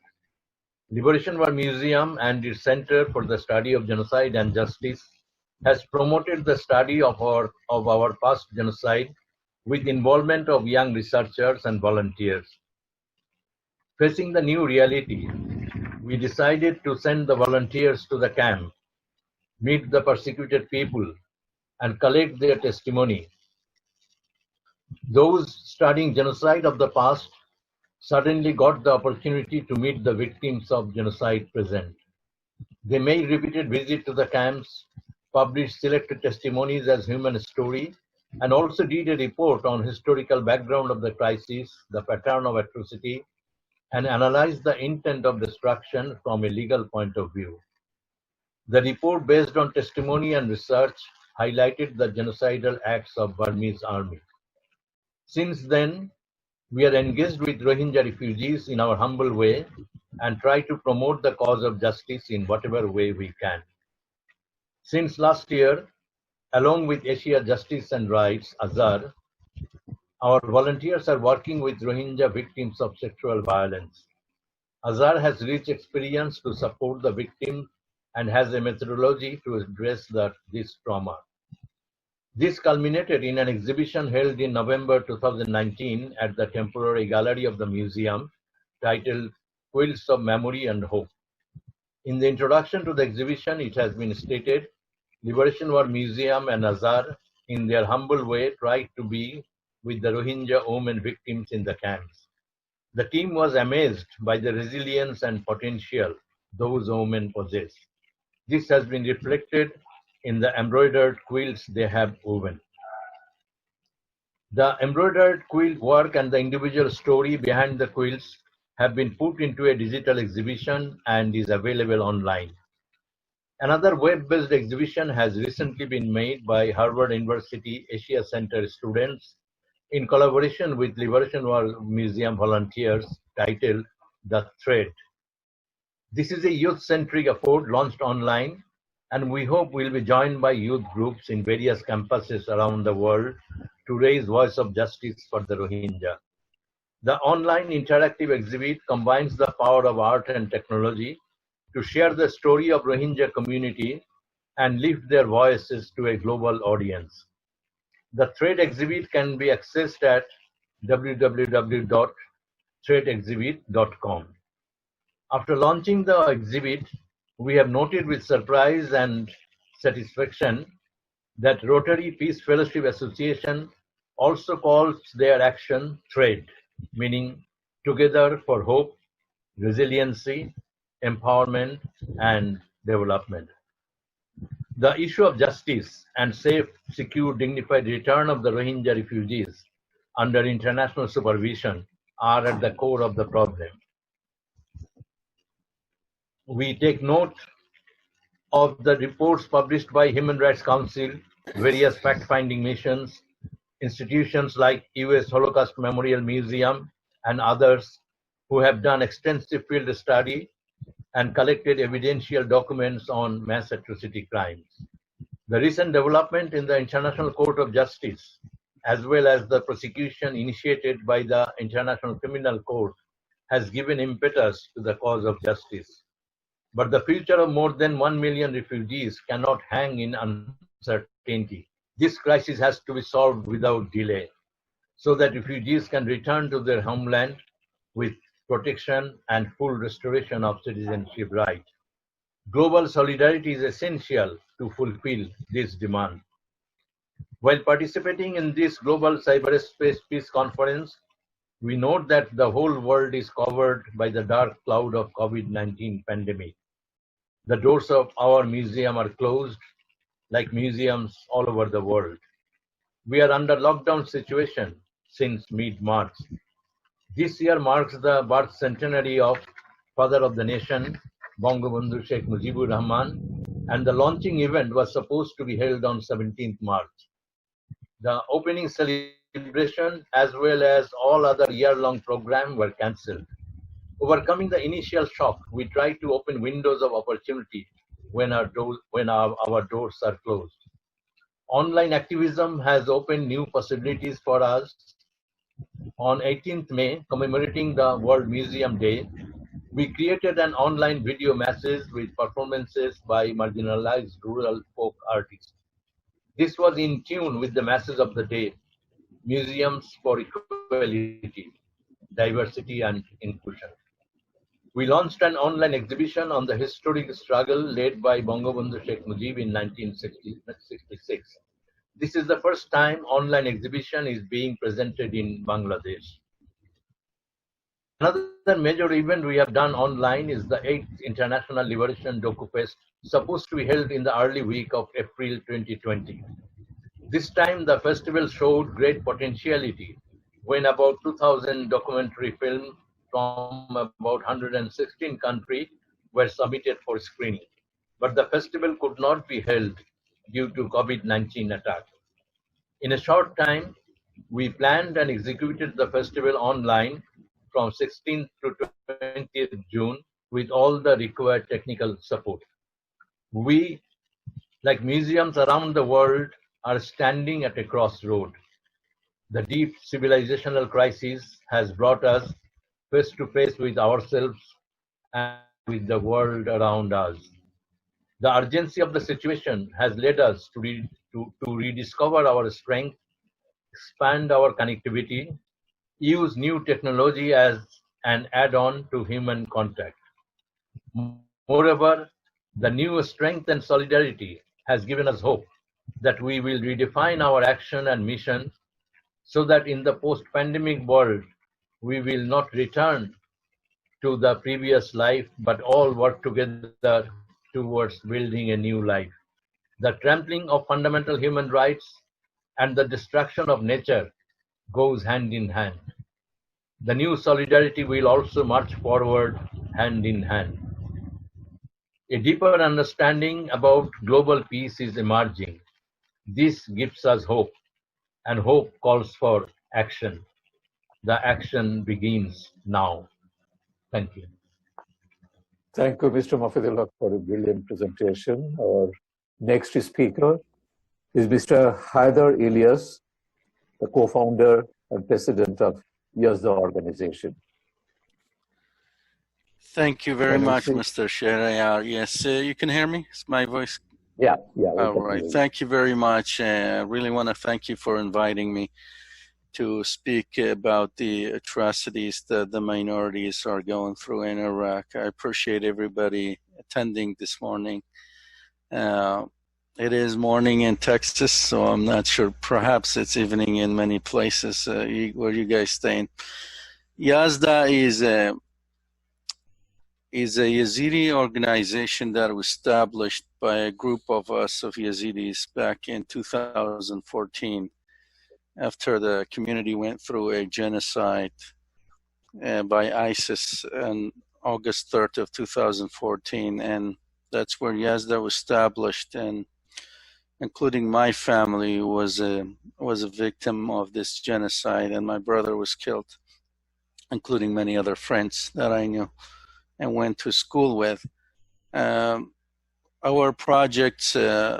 S6: Liberation War Museum and its Center for the Study of Genocide and Justice has promoted the study of our past genocide with involvement of young researchers and volunteers. Facing the new reality, we decided to send the volunteers to the camp, meet the persecuted people, and collect their testimony. Those studying genocide of the past suddenly got the opportunity to meet the victims of genocide present. They made repeated visits to the camps, published selected testimonies as human story, and also did a report on historical background of the crisis, the pattern of atrocity, and analyzed the intent of destruction from a legal point of view. The report, based on testimony and research, highlighted the genocidal acts of Burmese army. Since then, we are engaged with Rohingya refugees in our humble way and try to promote the cause of justice in whatever way we can. Since last year, along with Asia Justice and Rights, AZAR, our volunteers are working with Rohingya victims of sexual violence. AZAR has rich experience to support the victims and has a methodology to address this trauma. This culminated in an exhibition held in November 2019 at the temporary gallery of the museum titled Quilts of Memory and Hope. In the introduction to the exhibition, it has been stated, Liberation War Museum and AZAR, in their humble way, tried to be with the Rohingya women victims in the camps. The team was amazed by the resilience and potential those women possess. This has been reflected in the embroidered quilts they have woven. The embroidered quilt work and the individual story behind the quilts have been put into a digital exhibition and is available online. Another web-based exhibition has recently been made by Harvard University Asia Center students in collaboration with Liberation War Museum volunteers titled The Thread. This is a youth-centric effort launched online, and we hope will be joined by youth groups in various campuses around the world to raise voice of justice for the Rohingya. The online interactive exhibit combines the power of art and technology to share the story of Rohingya community and lift their voices to a global audience. The Thread exhibit can be accessed at www.threadexhibit.com. After launching the exhibit, we have noted with surprise and satisfaction that Rotary Peace Fellowship Association also calls their action Thread, meaning Together for Hope, Resiliency, Empowerment, and Development. The issue of justice and safe, secure, dignified return of the Rohingya refugees under international supervision are at the core of the problem. We take note of the reports published by Human Rights Council, various fact-finding missions, institutions like US Holocaust Memorial Museum, and others who have done extensive field study and collected evidential documents on mass atrocity crimes. The recent development in the International Court of Justice, as well as the prosecution initiated by the International Criminal Court, has given impetus to the cause of justice. But the future of more than 1 million refugees cannot hang in uncertainty. This crisis has to be solved without delay, so that refugees can return to their homeland with protection and full restoration of citizenship rights. Global solidarity is essential to fulfill this demand. While participating in this global cyberspace peace conference, we note that the whole world is covered by the dark cloud of COVID-19 pandemic. The doors of our museum are closed, like museums all over the world. We are under lockdown situation since mid-March. This year marks the birth centenary of Father of the Nation, Bangabandhu Sheikh Mujibur Rahman, and the launching event was supposed to be held on 17th March. The opening celebration, as well as all other year-long programs, were cancelled. Overcoming the initial shock, we tried to open windows of opportunity when our doors are closed. Online activism has opened new possibilities for us. On 18th May, commemorating the World Museum Day, We created an online video masses with performances by marginalized rural folk artists. This was in tune with the masses of the day, museums for equality, diversity and inclusion. We launched an online exhibition on the historic struggle led by Bangabandhu Sheikh Mujib in 1966. This is the first time online exhibition is being presented in Bangladesh. Another major event we have done online is the 8th International Liberation Docu Fest, supposed to be held in the early week of April 2020. This time the festival showed great potentiality when about 2,000 documentary films from about 116 countries were submitted for screening. But the festival could not be held due to COVID-19 attack. In a short time, we planned and executed the festival online from 16th to 20th June with all the required technical support. We, like museums around the world, are standing at a crossroad. The deep civilizational crisis has brought us face to face with ourselves and with the world around us. The urgency of the situation has led us to rediscover our strength, expand our connectivity, use new technology as an add-on to human contact. Moreover, the new strength and solidarity has given us hope that we will redefine our action and mission so that in the post-pandemic world, we will not return to the previous life, but all work together towards building a new life. The trampling of fundamental human rights and the destruction of nature goes hand in hand. The new solidarity will also march forward hand in hand. A deeper understanding about global peace is emerging. This gives us hope, and hope calls for action. The action begins now. Thank you.
S3: Thank you, Mr. Mafidullah, for a brilliant presentation. Our next speaker is Mr. Haider Ilyas, the co-founder and president of YASDA organization.
S7: Thank you very much, Mr. Shehrayar. Yes, you can hear me? Is my voice?
S3: Yeah.
S7: All right. Thank you very much. I really want to thank you for inviting me to speak about the atrocities that the minorities are going through in Iraq. I appreciate everybody attending this morning. It is morning in Texas, so I'm not sure. Perhaps it's evening in many places where you guys staying. YASDA is a Yazidi organization that was established by a group of us of Yazidis back in 2014 after the community went through a genocide by ISIS on August 3rd of 2014, and that's where YASDA was established, and including my family was a victim of this genocide, and my brother was killed, including many other friends that I knew and went to school with. Our projects,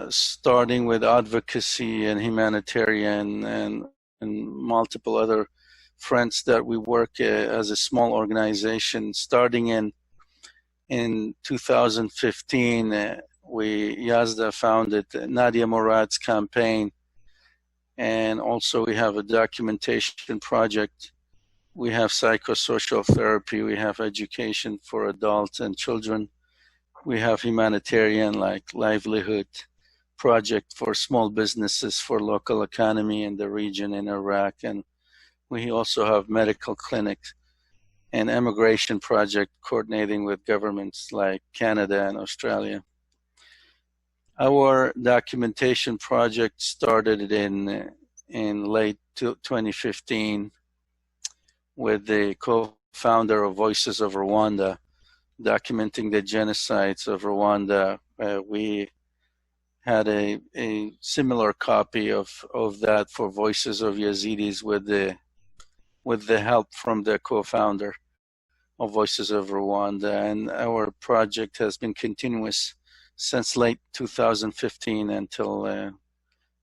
S7: starting with advocacy and humanitarian and multiple other fronts that we work as a small organization, starting in 2015, YASDA founded Nadia Murad's campaign, and also we have a documentation project. We have psychosocial therapy, we have education for adults and children. We have humanitarian, like livelihood project for small businesses for local economy in the region in Iraq. And we also have medical clinics and immigration project coordinating with governments like Canada and Australia. Our documentation project started in late 2015 with the co-founder of Voices of Rwanda, documenting the genocides of Rwanda. We had a similar copy of that for Voices of Yazidis with the help from the co-founder of Voices of Rwanda. And our project has been continuous since late 2015 until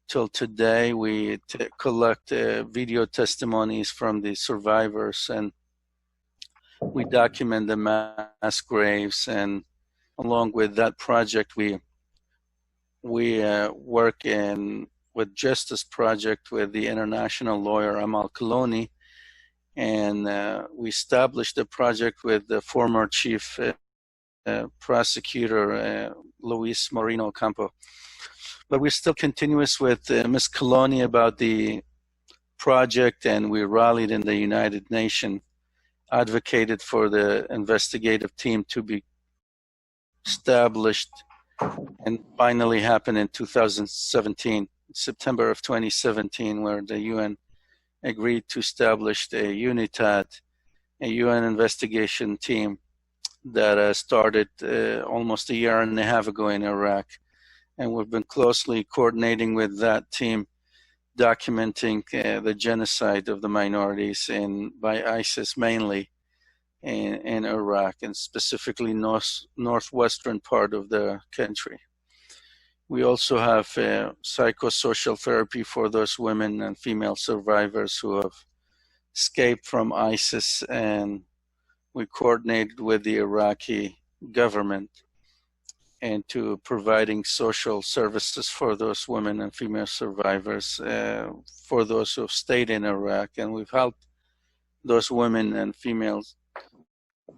S7: till today. We collect video testimonies from the survivors, and we document the mass graves, and along with that project, we work with Justice Project with the international lawyer Amal Cologne, and we established a project with the former chief prosecutor Luis Moreno Campo. But we're still continuous with Ms. Cologne about the project, and we rallied in the United Nations, advocated for the investigative team to be established, and finally happened in 2017, September of 2017, where the UN agreed to establish a UNITAD, a UN investigation team that started almost a year and a half ago in Iraq. And we've been closely coordinating with that team, documenting the genocide of the minorities by ISIS mainly in Iraq, and specifically northwestern part of the country. We also have psychosocial therapy for those women and female survivors who have escaped from ISIS, and we coordinated with the Iraqi government into providing social services for those women and female survivors, for those who have stayed in Iraq. And we've helped those women and female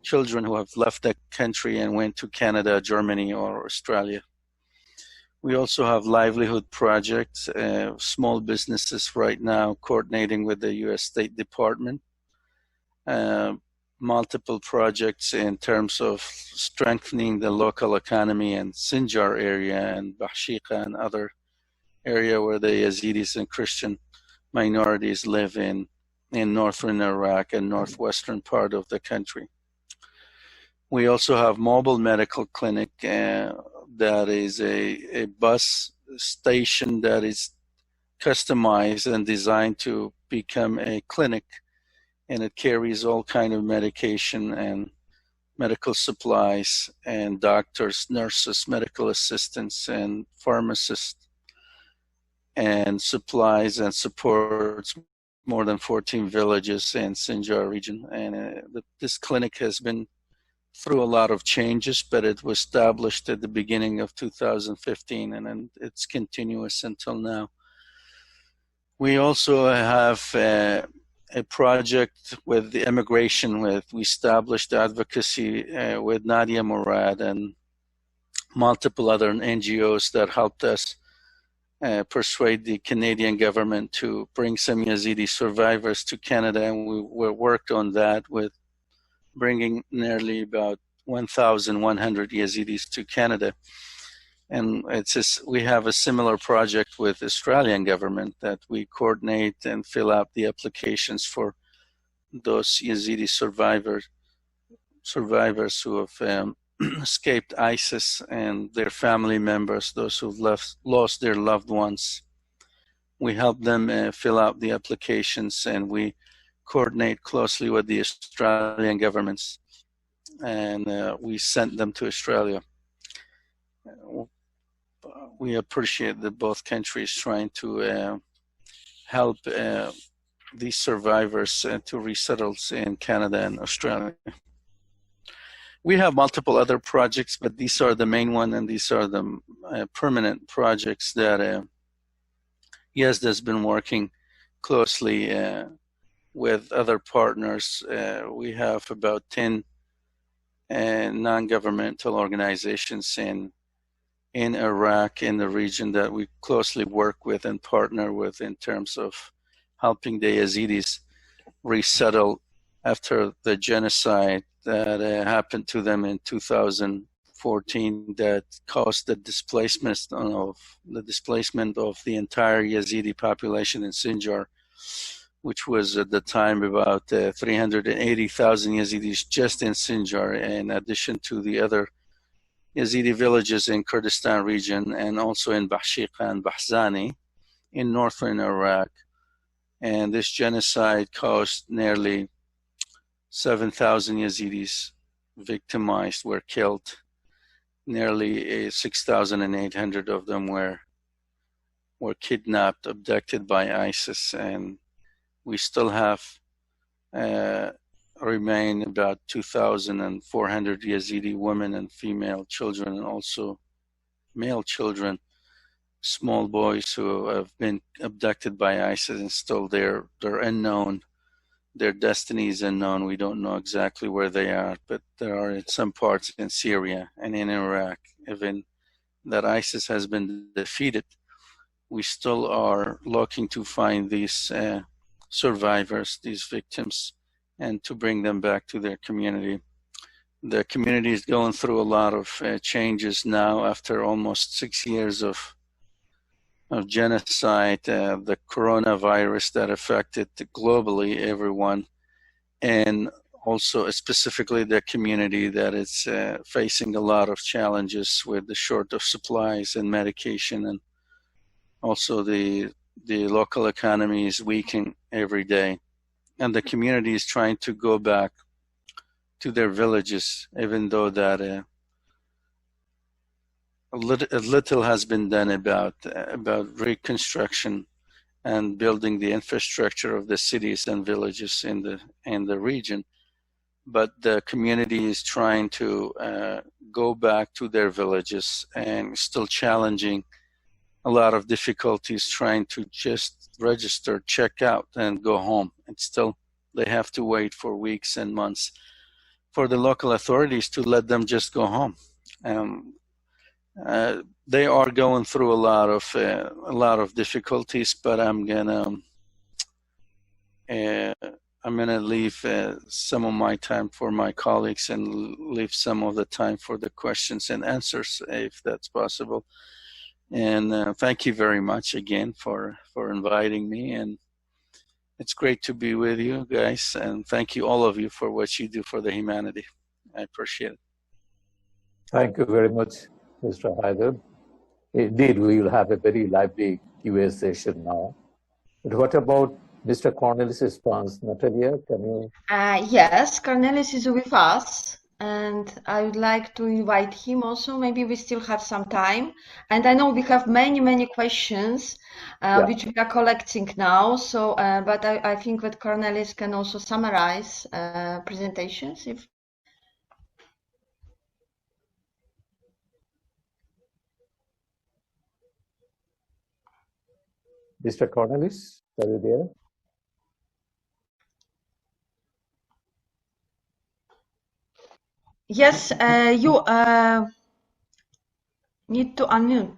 S7: children who have left the country and went to Canada, Germany, or Australia. We also have livelihood projects, small businesses right now coordinating with the US State Department, multiple projects in terms of strengthening the local economy in Sinjar area and Bahshiqa and other area where the Yazidis and Christian minorities live in northern Iraq and northwestern part of the country. We also have mobile medical clinic that is a bus station that is customized and designed to become a clinic, and it carries all kind of medication and medical supplies and doctors, nurses, medical assistants, and pharmacists, and supplies and supports more than 14 villages in Sinjar region. And this clinic has been through a lot of changes, but it was established at the beginning of 2015, and it's continuous until now. We also have a project with the immigration. We established advocacy with Nadia Murad and multiple other NGOs that helped us persuade the Canadian government to bring some Yazidi survivors to Canada, and we worked on that with bringing nearly about 1,100 Yazidis to Canada. And we have a similar project with the Australian government that we coordinate and fill out the applications for those Yazidi survivors who have escaped ISIS and their family members, those who've lost their loved ones. We help them fill out the applications, and we coordinate closely with the Australian governments, and we sent them to Australia. We appreciate that both countries trying to help these survivors to resettle in Canada and Australia. We have multiple other projects, but these are the main one, and these are the permanent projects that YESD has been working closely with other partners. We have about 10 non-governmental organizations in Iraq, in the region, that we closely work with and partner with in terms of helping the Yazidis resettle after the genocide that happened to them in 2014 that caused the displacement of the entire Yazidi population in Sinjar, which was at the time about 380,000 Yazidis just in Sinjar, in addition to the other Yazidi villages in Kurdistan region, and also in Bahshiqa and Bahzani in northern Iraq. And this genocide caused nearly 7,000 Yazidis victimized, were killed. Nearly 6,800 of them were kidnapped, abducted by ISIS, and we still have remain about 2,400 Yazidi women and female children, and also male children, small boys who have been abducted by ISIS, and still they're unknown. Their destiny is unknown. We don't know exactly where they are, but there are in some parts in Syria and in Iraq, even that ISIS has been defeated. We still are looking to find these survivors, these victims, and to bring them back to their community. The community is going through a lot of changes now after almost 6 years of genocide, the coronavirus that affected globally everyone, and also specifically the community that is facing a lot of challenges with the short of supplies and medication, and also the local economy is weakening every day, and the community is trying to go back to their villages, even though that a little has been done about reconstruction and building the infrastructure of the cities and villages in the region. But the community is trying to go back to their villages, and still challenging a lot of difficulties trying to just register, check out, and go home. And still they have to wait for weeks and months for the local authorities to let them just go home. They are going through a lot of difficulties, but I'm gonna leave some of my time for my colleagues and leave some of the time for the questions and answers, if that's possible. And thank you very much again for inviting me, and it's great to be with you guys, and thank you all of you for what you do for the humanity. I appreciate it.
S3: Thank you very much, Mr. Haider. Indeed, we will have a very lively Q&A session now. But what about Mr. Cornelis' response? Natalia, can you?
S1: Yes, Cornelis is with us, and I would like to invite him also. Maybe we still have some time. And I know we have many questions, which we are collecting now. So, but I think that Cornelis can also summarize presentations if.
S3: Mr. Cornelis, are you there?
S1: Yes, you need to unmute.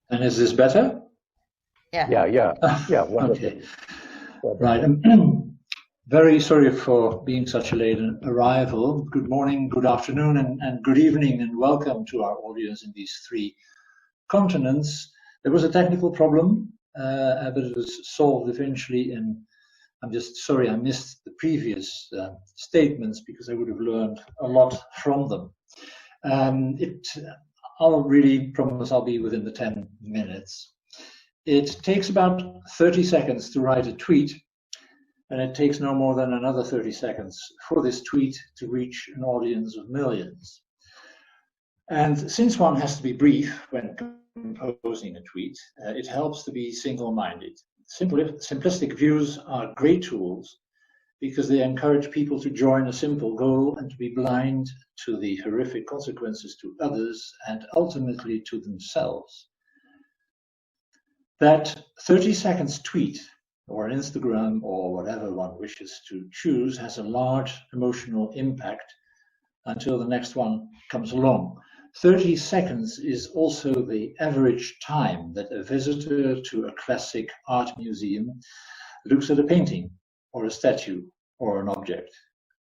S8: And is this better?
S3: Yeah. Wonderful.
S8: Okay. Right. Very sorry for being such a late arrival. Good morning, good afternoon, and good evening, and welcome to our audience in these 3 continents. There was a technical problem, but it was solved eventually, and I'm just sorry I missed the previous statements, because I would have learned a lot from them. I'll really promise I'll be within the 10 minutes. It takes about 30 seconds to write a tweet, and it takes no more than another 30 seconds for this tweet to reach an audience of millions. And since one has to be brief when composing a tweet, it helps to be single-minded. Simplistic views are great tools because they encourage people to join a simple goal and to be blind to the horrific consequences to others and ultimately to themselves. That 30 seconds tweet, or Instagram, or whatever one wishes to choose, has a large emotional impact until the next one comes along. 30 seconds is also the average time that a visitor to a classic art museum looks at a painting or a statue or an object.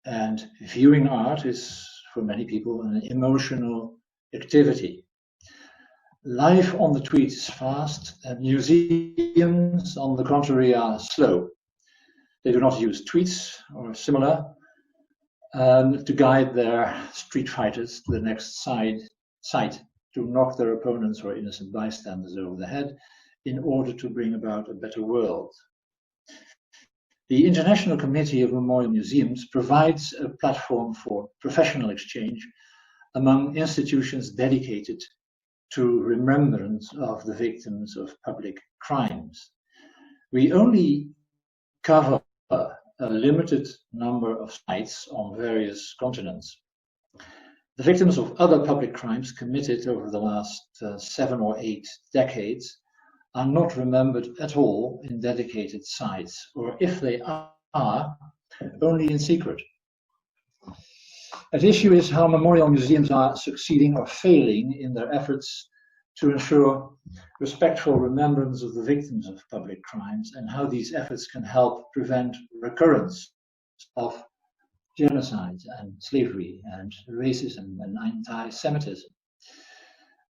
S8: And viewing art is, for many people, an emotional activity. Life on the tweet is fast, and museums, on the contrary, are slow. They do not use tweets or similar to guide their street fighters to the next site to knock their opponents or innocent bystanders over the head in order to bring about a better world. The International Committee of Memorial Museums provides a platform for professional exchange among institutions dedicated to remembrance of the victims of public crimes. We only cover a limited number of sites on various continents. The victims of other public crimes committed over the last 7 or 8 decades are not remembered at all in dedicated sites, or if they are, only in secret. At issue is how memorial museums are succeeding or failing in their efforts to ensure respectful remembrance of the victims of public crimes, and how these efforts can help prevent recurrence of genocide and slavery and racism and anti-Semitism,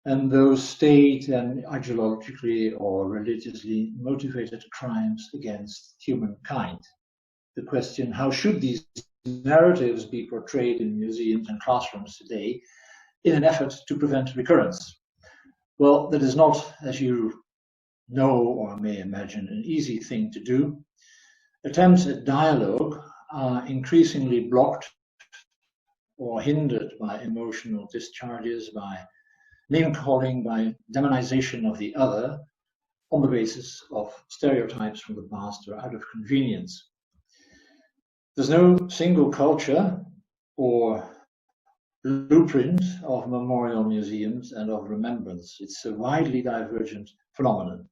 S8: and those state and ideologically or religiously motivated crimes against humankind. The question, how should these narratives be portrayed in museums and classrooms today in an effort to prevent recurrence? Well, that is not, as you know or may imagine, an easy thing to do. Attempts at dialogue are increasingly blocked or hindered by emotional discharges, by name-calling, by demonization of the other on the basis of stereotypes from the past or out of convenience. There's no single culture or blueprint of memorial museums and of remembrance. It's a widely divergent phenomenon,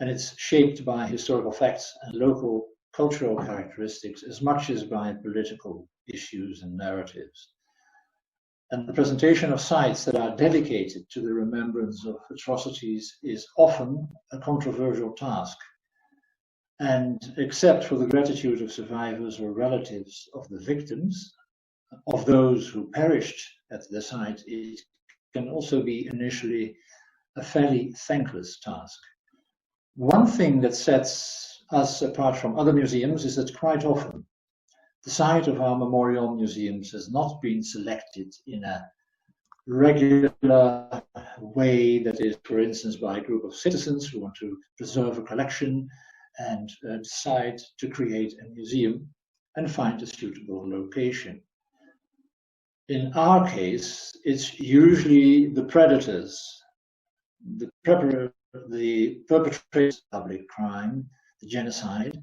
S8: and it's shaped by historical facts and local cultural characteristics as much as by political issues and narratives. And the presentation of sites that are dedicated to the remembrance of atrocities is often a controversial task. And except for the gratitude of survivors or relatives of the victims, of those who perished at the site, it can also be initially a fairly thankless task. One thing that sets us apart from other museums is that quite often the site of our memorial museums has not been selected in a regular way, that is, for instance, by a group of citizens who want to preserve a collection and decide to create a museum and find a suitable location. In our case, it's usually the predators, the perpetrators of public crime, the genocide,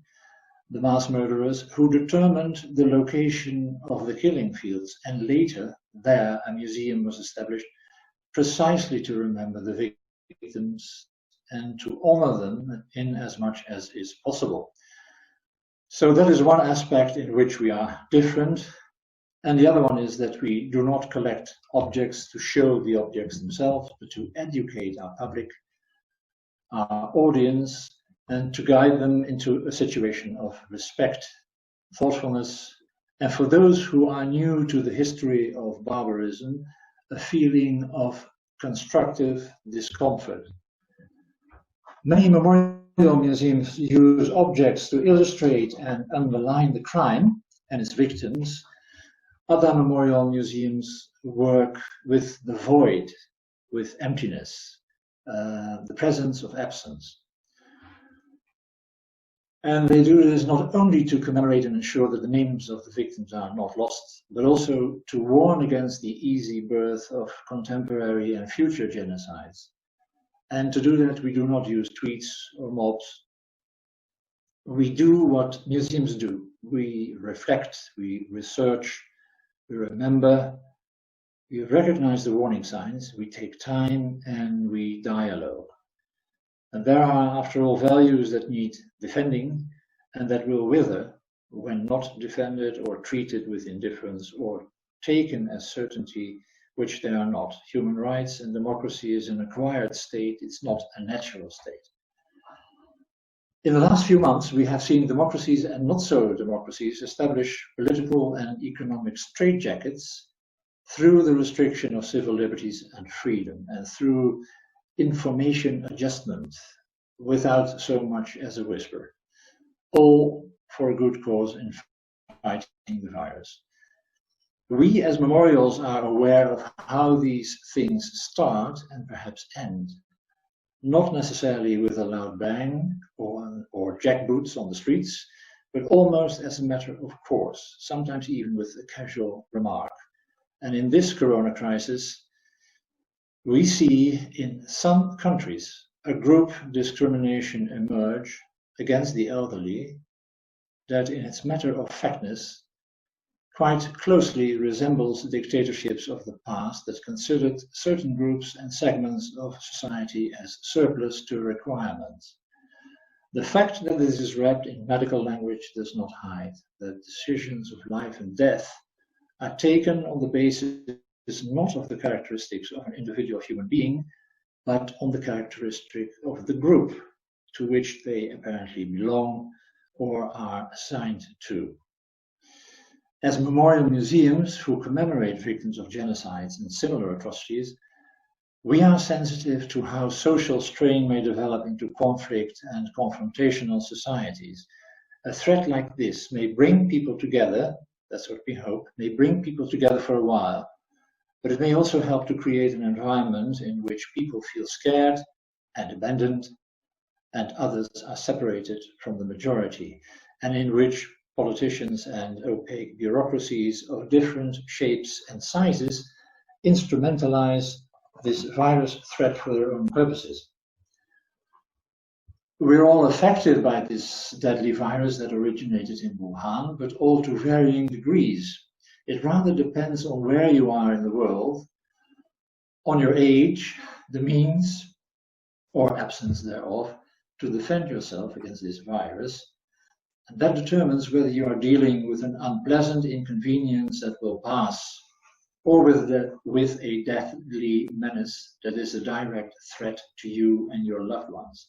S8: the mass murderers, who determined the location of the killing fields, and later there a museum was established precisely to remember the victims and to honor them in as much as is possible. So that is one aspect in which we are different. And the other one is that we do not collect objects to show the objects themselves, but to educate our public, our audience, and to guide them into a situation of respect, thoughtfulness, and for those who are new to the history of barbarism, a feeling of constructive discomfort. Many memorial museums use objects to illustrate and underline the crime and its victims. Other memorial museums work with the void, with emptiness, the presence of absence. And they do this not only to commemorate and ensure that the names of the victims are not lost, but also to warn against the easy birth of contemporary and future genocides. And to do that, we do not use tweets or mobs. We do what museums do. We reflect, we research, we remember, we recognize the warning signs, we take time, and we dialogue. And there are, after all, values that need defending and that will wither when not defended or treated with indifference or taken as certainty, which they are not. Human rights and democracy is an acquired state, it's not a natural state. In the last few months, we have seen democracies and not so democracies establish political and economic straitjackets through the restriction of civil liberties and freedom, and through information adjustment without so much as a whisper, all for a good cause in fighting the virus. We as memorials are aware of how these things start and perhaps end, not necessarily with a loud bang or jackboots on the streets, but almost as a matter of course, sometimes even with a casual remark. And in this corona crisis, we see in some countries a group discrimination emerge against the elderly that in its matter-of-factness quite closely resembles dictatorships of the past that considered certain groups and segments of society as surplus to requirements. The fact that this is wrapped in medical language does not hide that decisions of life and death are taken on the basis not of the characteristics of an individual human being, but on the characteristic of the group to which they apparently belong or are assigned to. As memorial museums who commemorate victims of genocides and similar atrocities, we are sensitive to how social strain may develop into conflict and confrontational societies. A threat like this may bring people together, that's what we hope, may bring people together for a while, but it may also help to create an environment in which people feel scared and abandoned, and others are separated from the majority, and in which politicians and opaque bureaucracies of different shapes and sizes instrumentalize this virus threat for their own purposes. We're all affected by this deadly virus that originated in Wuhan, but all to varying degrees. It rather depends on where you are in the world, on your age, the means or absence thereof to defend yourself against this virus. And that determines whether you are dealing with an unpleasant inconvenience that will pass, or with a deathly menace that is a direct threat to you and your loved ones.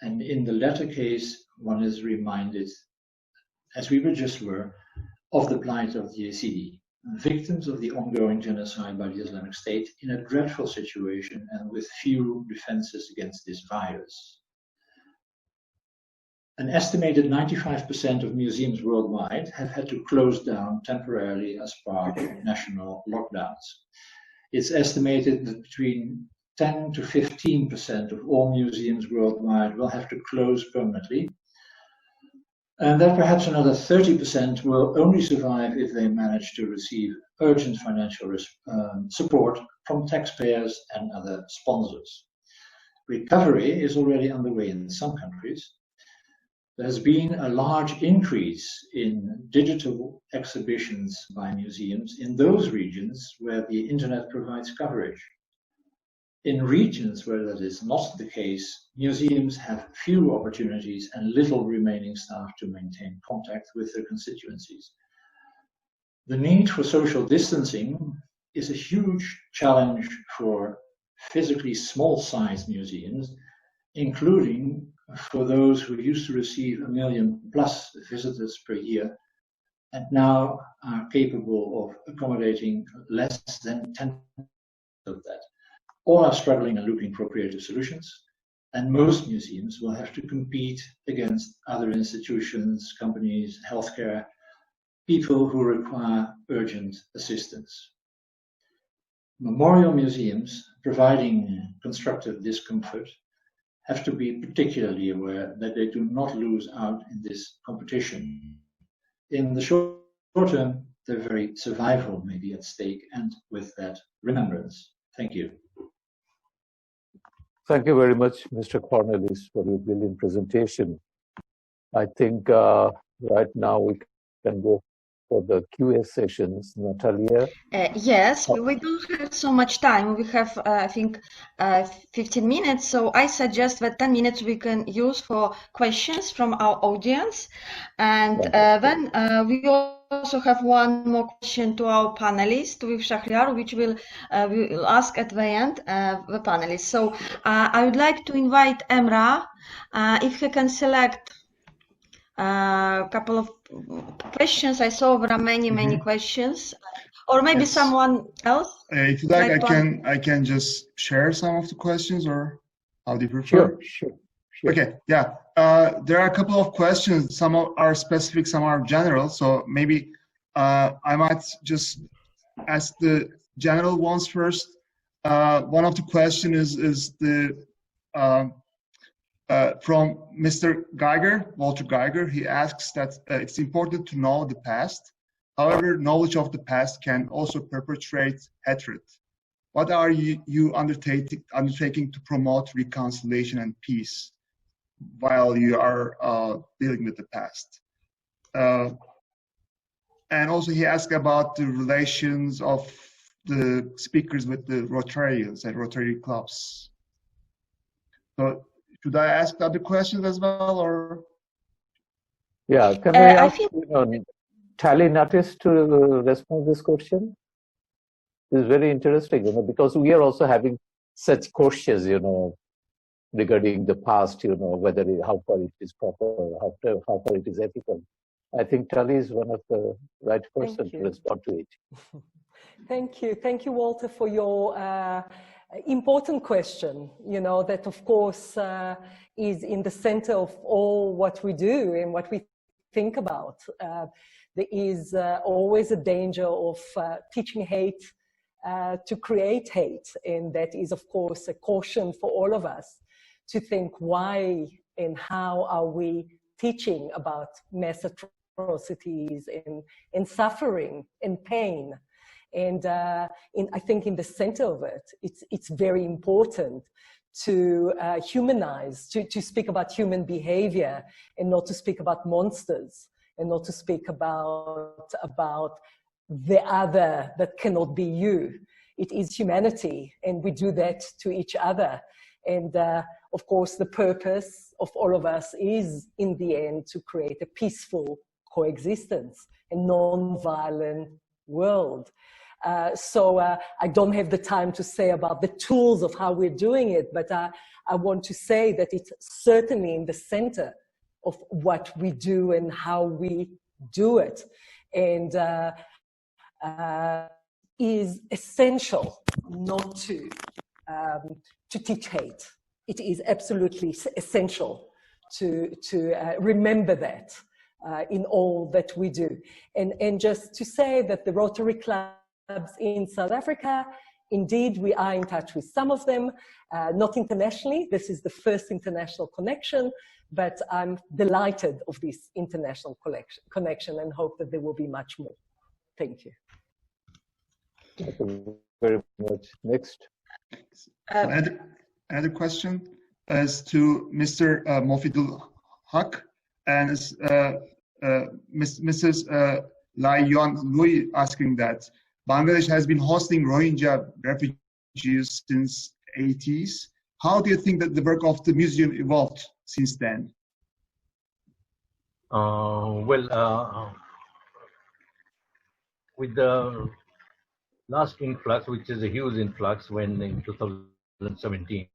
S8: And in the latter case, one is reminded, as we just were, of the plight of the Yazidi, victims of the ongoing genocide by the Islamic State in a dreadful situation and with few defenses against this virus. An estimated 95% of museums worldwide have had to close down temporarily as part of national lockdowns. It's estimated that between 10 to 15% of all museums worldwide will have to close permanently, and that perhaps another 30% will only survive if they manage to receive urgent financial support from taxpayers and other sponsors. Recovery is already underway in some countries. There's been a large increase in digital exhibitions by museums in those regions where the internet provides coverage. In regions where that is not the case, museums have few opportunities and little remaining staff to maintain contact with their constituencies. The need for social distancing is a huge challenge for physically small-sized museums, including for those who used to receive 1 million plus visitors per year and now are capable of accommodating less than 10% of that. All are struggling and looking for creative solutions, and most museums will have to compete against other institutions, companies, healthcare, people who require urgent assistance. Memorial museums, providing constructive discomfort, have to be particularly aware that they do not lose out in this competition. In the short term, their very survival may be at stake, and with that, remembrance. Thank you.
S3: Thank you very much, Mr. Cornelis, for your brilliant presentation. I think right now we can go for the Q&A sessions. Natalia?
S1: Yes, we don't have so much time. We have, I think, 15 minutes. So I suggest that 10 minutes we can use for questions from our audience. And then we also have one more question to our panelists, with Shahriar, which we'll ask at the end, the panelists. So I would like to invite Emrah, if he can select a couple of questions. I saw there are many questions, or maybe someone else.
S9: If you like, I can just share some of the questions, or how do you prefer?
S3: Sure.
S9: Okay, yeah. There are a couple of questions. Some are specific, some are general. So maybe I might just ask the general ones first. One of the questions is the from Mr. Geiger, Walter Geiger. He asks that it's important to know the past. However, knowledge of the past can also perpetuate hatred. what are you undertaking to promote reconciliation and peace while you are dealing with the past? And also he asked about the relations of the speakers with the Rotarians and Rotary clubs. So should I ask other questions as well, or?
S3: Yeah, can we ask Tally Natis to respond to this question? It's very interesting, because we are also having such questions, regarding the past, whether how far it is proper, how far it is ethical. I think Tally is one of the right person to respond to it.
S4: Thank you, Walter, for your important question. That of course is in the center of all what we do and what we think about. There is always a danger of teaching hate to create hate, and that is of course a caution for all of us to think why and how are we teaching about mass atrocities and suffering and pain. And I think in the center of it, it's very important to humanize, to speak about human behavior and not to speak about monsters and not to speak about the other that cannot be you. It is humanity, and we do that to each other. And of course, the purpose of all of us is, in the end, to create a peaceful coexistence, a non-violent world. So I don't have the time to say about the tools of how we're doing it, but I want to say that it's certainly in the center of what we do and how we do it. And is essential not to teach hate. It is absolutely essential to remember that in all that we do. And just to say that the Rotary clubs in South Africa, indeed, we are in touch with some of them, not internationally. This is the first international connection, but I'm delighted of this international connection and hope that there will be much more. Thank you.
S3: Thank you very much. Next.
S9: Another question is to Mr. Mofidul Haq and Mrs. Lai Yuan Lui asking that Bangladesh has been hosting Rohingya refugees since 80s. How do you think that the work of the museum evolved since then?
S6: With the last influx, which is a huge influx, when in 2017,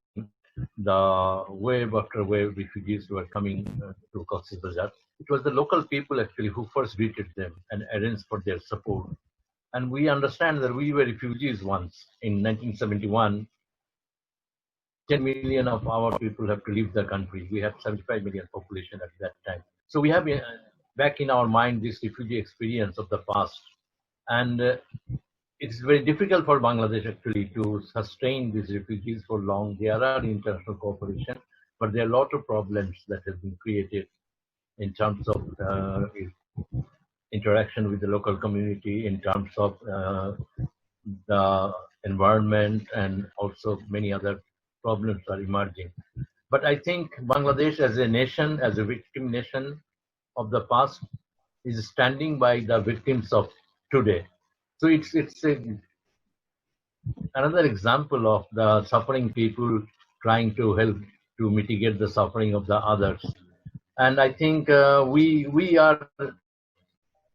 S6: the wave after wave refugees were coming to Cox's Bazar, it was the local people actually who first greeted them and arranged for their support. And we understand that we were refugees once. In 1971, 10 million of our people have to leave the country. We had 75 million population at that time. So we have back in our mind this refugee experience of the past. And it's very difficult for Bangladesh actually to sustain these refugees for long. There are international cooperation, but there are a lot of problems that have been created in terms of interaction with the local community, in terms of the environment, and also many other problems are emerging. But I think Bangladesh as a nation, as a victim nation of the past, is standing by the victims of today. So it's another example of the suffering people trying to help to mitigate the suffering of the others. And I think we are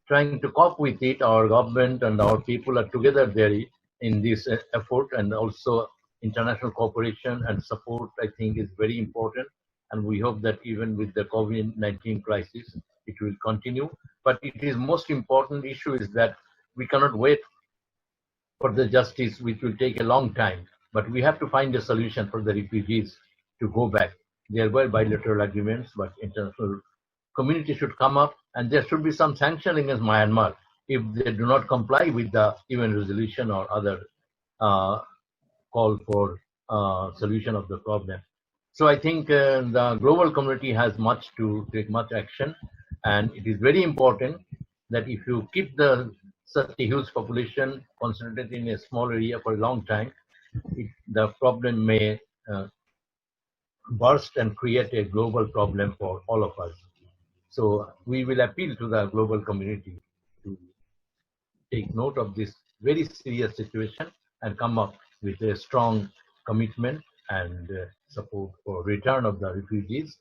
S6: trying to cope with it. Our government and our people are together there in this effort, and also international cooperation and support, I think, is very important. And we hope that even with the COVID-19 crisis, it will continue. But it is most important issue is that we cannot wait for the justice, which will take a long time. But we have to find a solution for the refugees to go back. There were bilateral agreements, but international community should come up, and there should be some sanction against Myanmar if they do not comply with the UN resolution or other call for solution of the problem. So I think the global community has much to take much action, and it is very important that if you keep such a huge population concentrated in a small area for a long time, the problem may burst and create a global problem for all of us. So we will appeal to the global community to take note of this very serious situation and come up with a strong commitment and support for return of the refugees.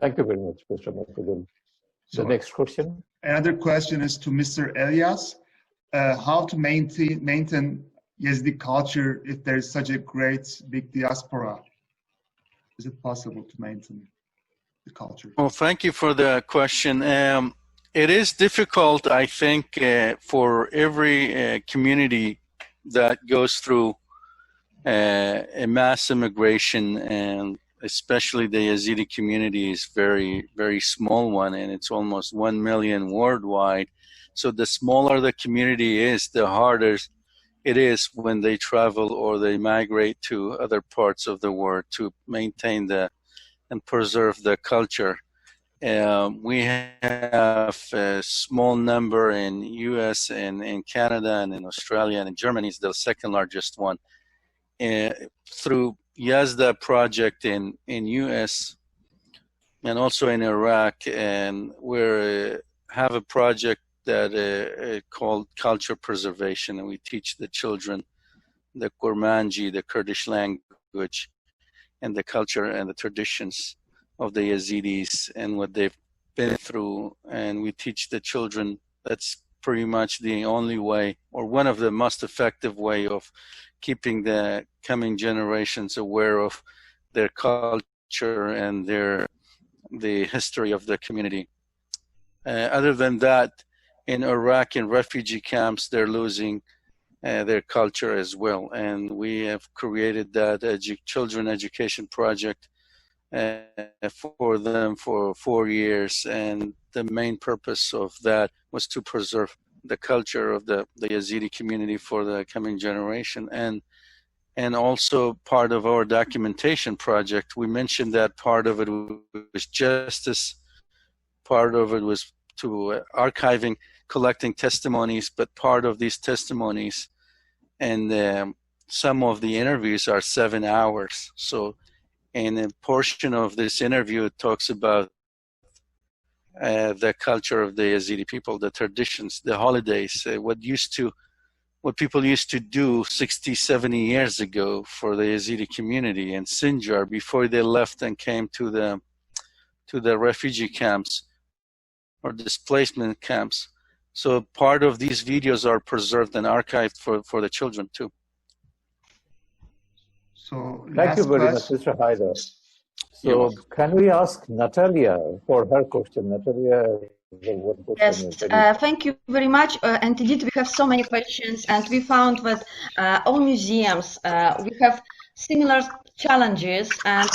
S3: Thank you very much, Mr. Makudin. The next question.
S9: Another question is to Mr. Elias. How to maintain Yazidi culture if there is such a great big diaspora? Is it possible to maintain the culture?
S7: Well, thank you for the question. It is difficult, I think, for every community that goes through a mass immigration, and especially the Yazidi community is very, very small one, and it's almost 1 million worldwide. So the smaller the community is, the harder it is when they travel or they migrate to other parts of the world to maintain and preserve the culture. We have a small number in US and in Canada and in Australia, and in Germany is the second largest one. Through Yazda project in US and also in Iraq, and we have a project that called culture preservation, and we teach the children the Kurmanji, the Kurdish language, and the culture and the traditions of the Yazidis and what they've been through. And we teach the children that's pretty much the only way, or one of the most effective way of keeping the coming generations aware of their culture and the history of the community. Other than that, in Iraq, in refugee camps, they're losing their culture as well. And we have created that children education project for them for 4 years. And the main purpose of that was to preserve the culture of the Yazidi community for the coming generation. And also part of our documentation project, we mentioned that part of it was justice, part of it was to archiving, collecting testimonies, but part of these testimonies and some of the interviews are 7 hours. So in a portion of this interview, it talks about the culture of the Yazidi people, the traditions, the holidays, what people used to do 60, 70 years ago for the Yazidi community in Sinjar before they left and came to the refugee camps or displacement camps. So part of these videos are preserved and archived for the children too.
S9: So
S3: thank you very much, Mr. Haider. So can we ask Natalia for her question? Natalia,
S1: yes, thank you very much. And indeed, we have so many questions, and we found that all museums we have similar challenges, and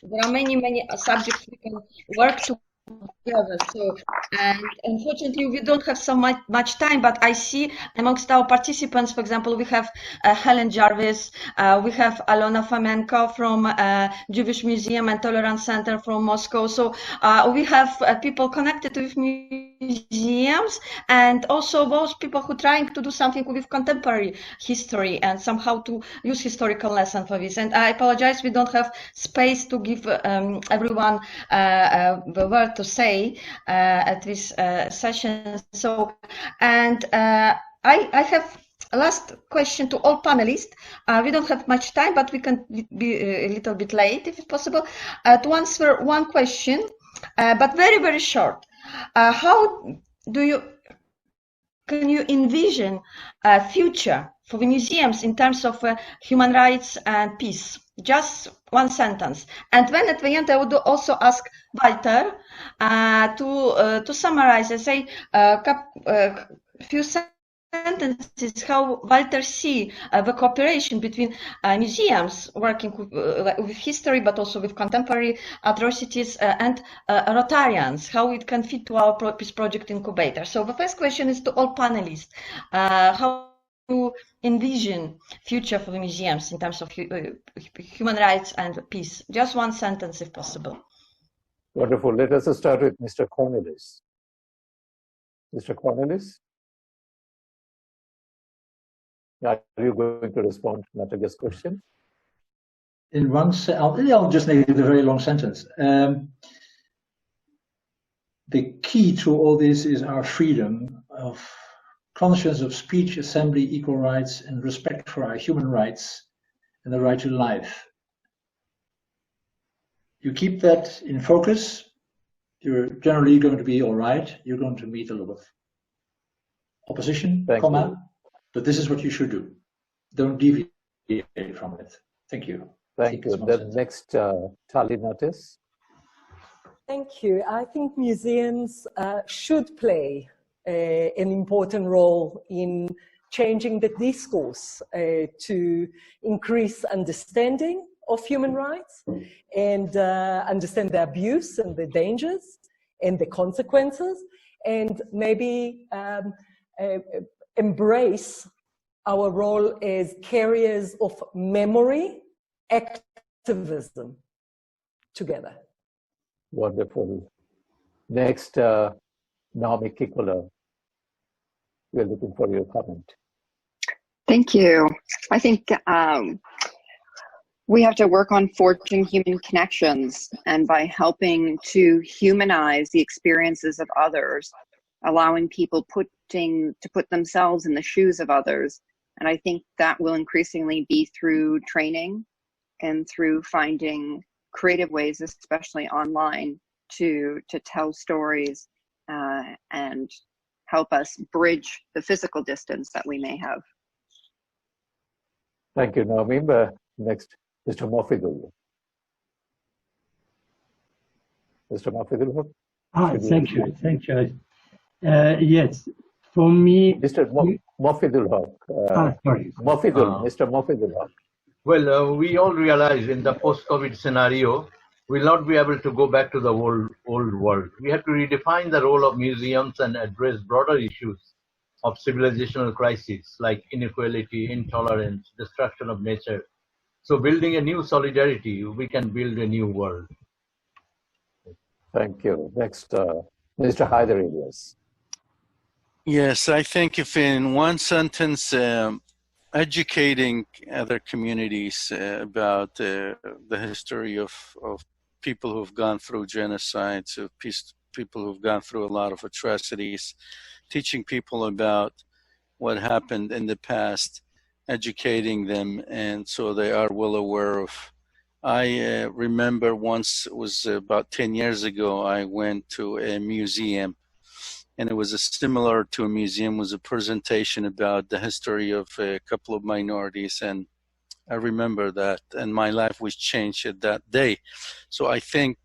S1: there are many subjects we can work together. So, and unfortunately, we don't have so much time, but I see amongst our participants, for example, we have Helen Jarvis, we have Alona Fomenko from Jewish Museum and Tolerance Center from Moscow. So we have people connected with museums, and also those people who are trying to do something with contemporary history and somehow to use historical lesson for this. And I apologize, we don't have space to give everyone the word to say at this session. So, and I have a last question to all panelists. We don't have much time, but we can be a little bit late if it's possible to answer one question, but very short. How can you envision a future for the museums in terms of human rights and peace? Just one sentence. And then at the end, I would also ask Walter to summarize and say a few sentences how Walter see the cooperation between museums working with history, but also with contemporary atrocities and Rotarians, how it can fit to our peace project incubator. So the first question is to all panelists. How to envision future for the museums in terms of human rights and peace? Just one sentence if possible.
S3: Wonderful. Let us start with Mr. Cornelis. Mr. Cornelis? Are you going to respond to Natalia's question?
S8: In one I'll just make it a very long sentence. The key to all this is our freedom of conscience of speech, assembly, equal rights, and respect for our human rights and the right to life. You keep that in focus, you're generally going to be all right. You're going to meet a lot of opposition, but this is what you should do. Don't deviate from it. Thank you.
S3: Thank you. The next, Tali Natis.
S4: Thank you. I think museums should play an important role in changing the discourse to increase understanding of human rights and understand the abuse and the dangers and the consequences, and maybe embrace our role as carriers of memory activism together.
S3: Wonderful. Next, Naomi Kikola. We're looking for your comment.
S10: Thank you. I think we have to work on forging human connections, and by helping to humanize the experiences of others, allowing people to put themselves in the shoes of others. And I think that will increasingly be through training and through finding creative ways, especially online, to tell stories and help us bridge the physical distance that we may have.
S3: Thank you, Naomi. Next, Mr. Mofidul. Mr. Mofidul.
S2: Thank you. Thank you. Yes, for me...
S3: Mr. Mofidul Haq.
S2: Sorry.
S3: Mr. Mofidul Haq.
S6: Well, we all realize in the post-COVID scenario, we'll not be able to go back to the old world. We have to redefine the role of museums and address broader issues of civilizational crises like inequality, intolerance, destruction of nature. So building a new solidarity, we can build a new world.
S3: Thank you. Next, Mr. Haider Ilyas.
S7: Yes, I think if in one sentence, educating other communities about the history of people who've gone through genocides, of people who've gone through a lot of atrocities, teaching people about what happened in the past, educating them, and so they are well aware of. I remember once, it was about 10 years ago, I went to a museum, and it was similar to a museum, was a presentation about the history of a couple of minorities, and I remember that, and my life was changed at that day. So I think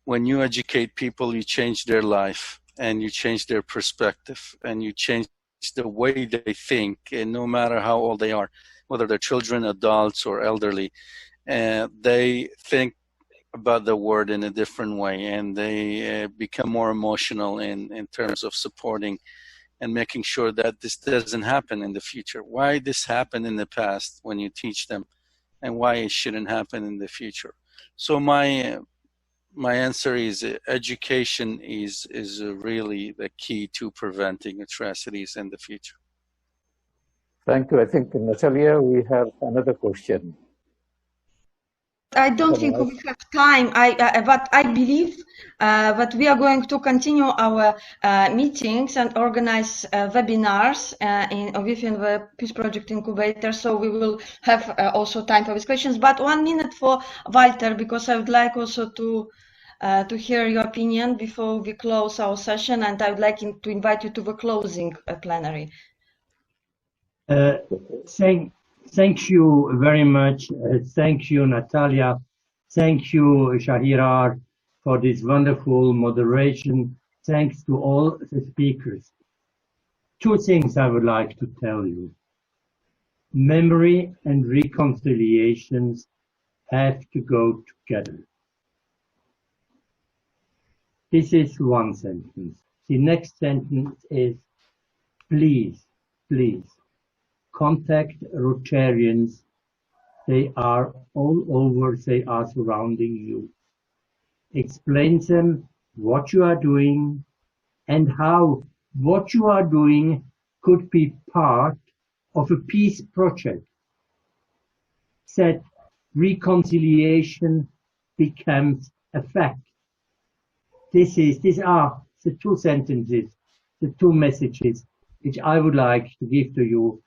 S7: when you educate people, you change their life, and you change their perspective, and you change the way they think, and no matter how old they are, whether they're children, adults, or elderly, they think about the word in a different way, and they become more emotional in terms of supporting and making sure that this doesn't happen in the future. Why this happened in the past when you teach them, and why it shouldn't happen in the future. So my answer is education is really the key to preventing atrocities in the future.
S3: Thank you. I think, Natalia, we have another question.
S1: I don't think we have time, but I believe that we are going to continue our meetings and organize webinars within the Peace Project Incubator, so we will have also time for these questions. But 1 minute for Walter, because I would like also to hear your opinion before we close our session, and I would like to invite you to the closing plenary.
S2: Thank you very much. Thank you, Natalia. Thank you, Shahriar, for this wonderful moderation. Thanks to all the speakers. 2 things I would like to tell you. Memory and reconciliations have to go together. This is one sentence. The next sentence is, please, please, contact Rotarians. They are all over, they are surrounding you. Explain them what you are doing and how what you are doing could be part of a peace project that reconciliation becomes a fact. These are the two sentences, the two messages which I would like to give to you.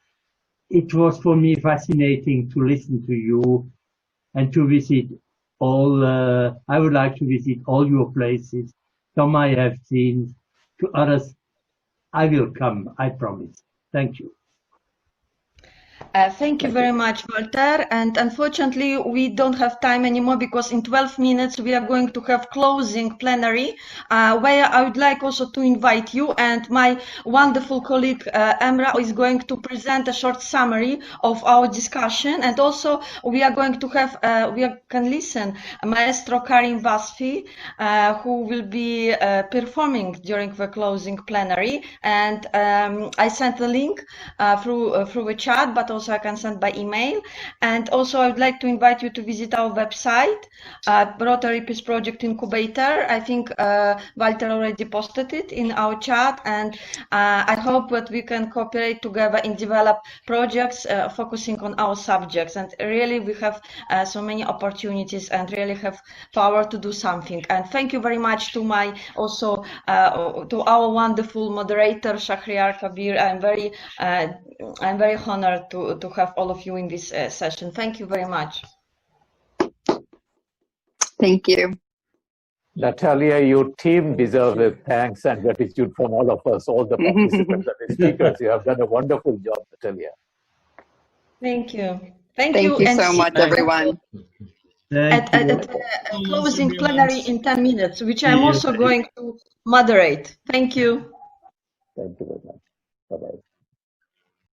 S2: It was for me fascinating to listen to you and to visit all, I would like to visit all your places. Some I have seen, to others I will come, I promise. Thank you.
S1: Thank you very much, Walter. And unfortunately, we don't have time anymore because in 12 minutes we are going to have closing plenary, where I would like also to invite you and my wonderful colleague Emra is going to present a short summary of our discussion. And also we are going to have, we can listen Maestro Karim Basfi, who will be performing during the closing plenary. And I sent the link through the chat, but also I can send by email. And also I would like to invite you to visit our website, Rotary Peace Project Incubator. I think Walter already posted it in our chat, and I hope that we can cooperate together and develop projects focusing on our subjects. And really we have so many opportunities and really have power to do something. And thank you very much to my also to our wonderful moderator Shahriar Kabir. I'm very honored to have all of you in this session. Thank you very much.
S10: Thank you.
S3: Natalia, your team deserves thanks and gratitude from all of us, all the participants and the speakers. You have done a wonderful job, Natalia.
S1: Thank you.
S10: Thank you so much, everyone.
S1: At closing plenary in 10 minutes, which I'm also going to moderate. Thank you.
S3: Thank you very much. Bye-bye.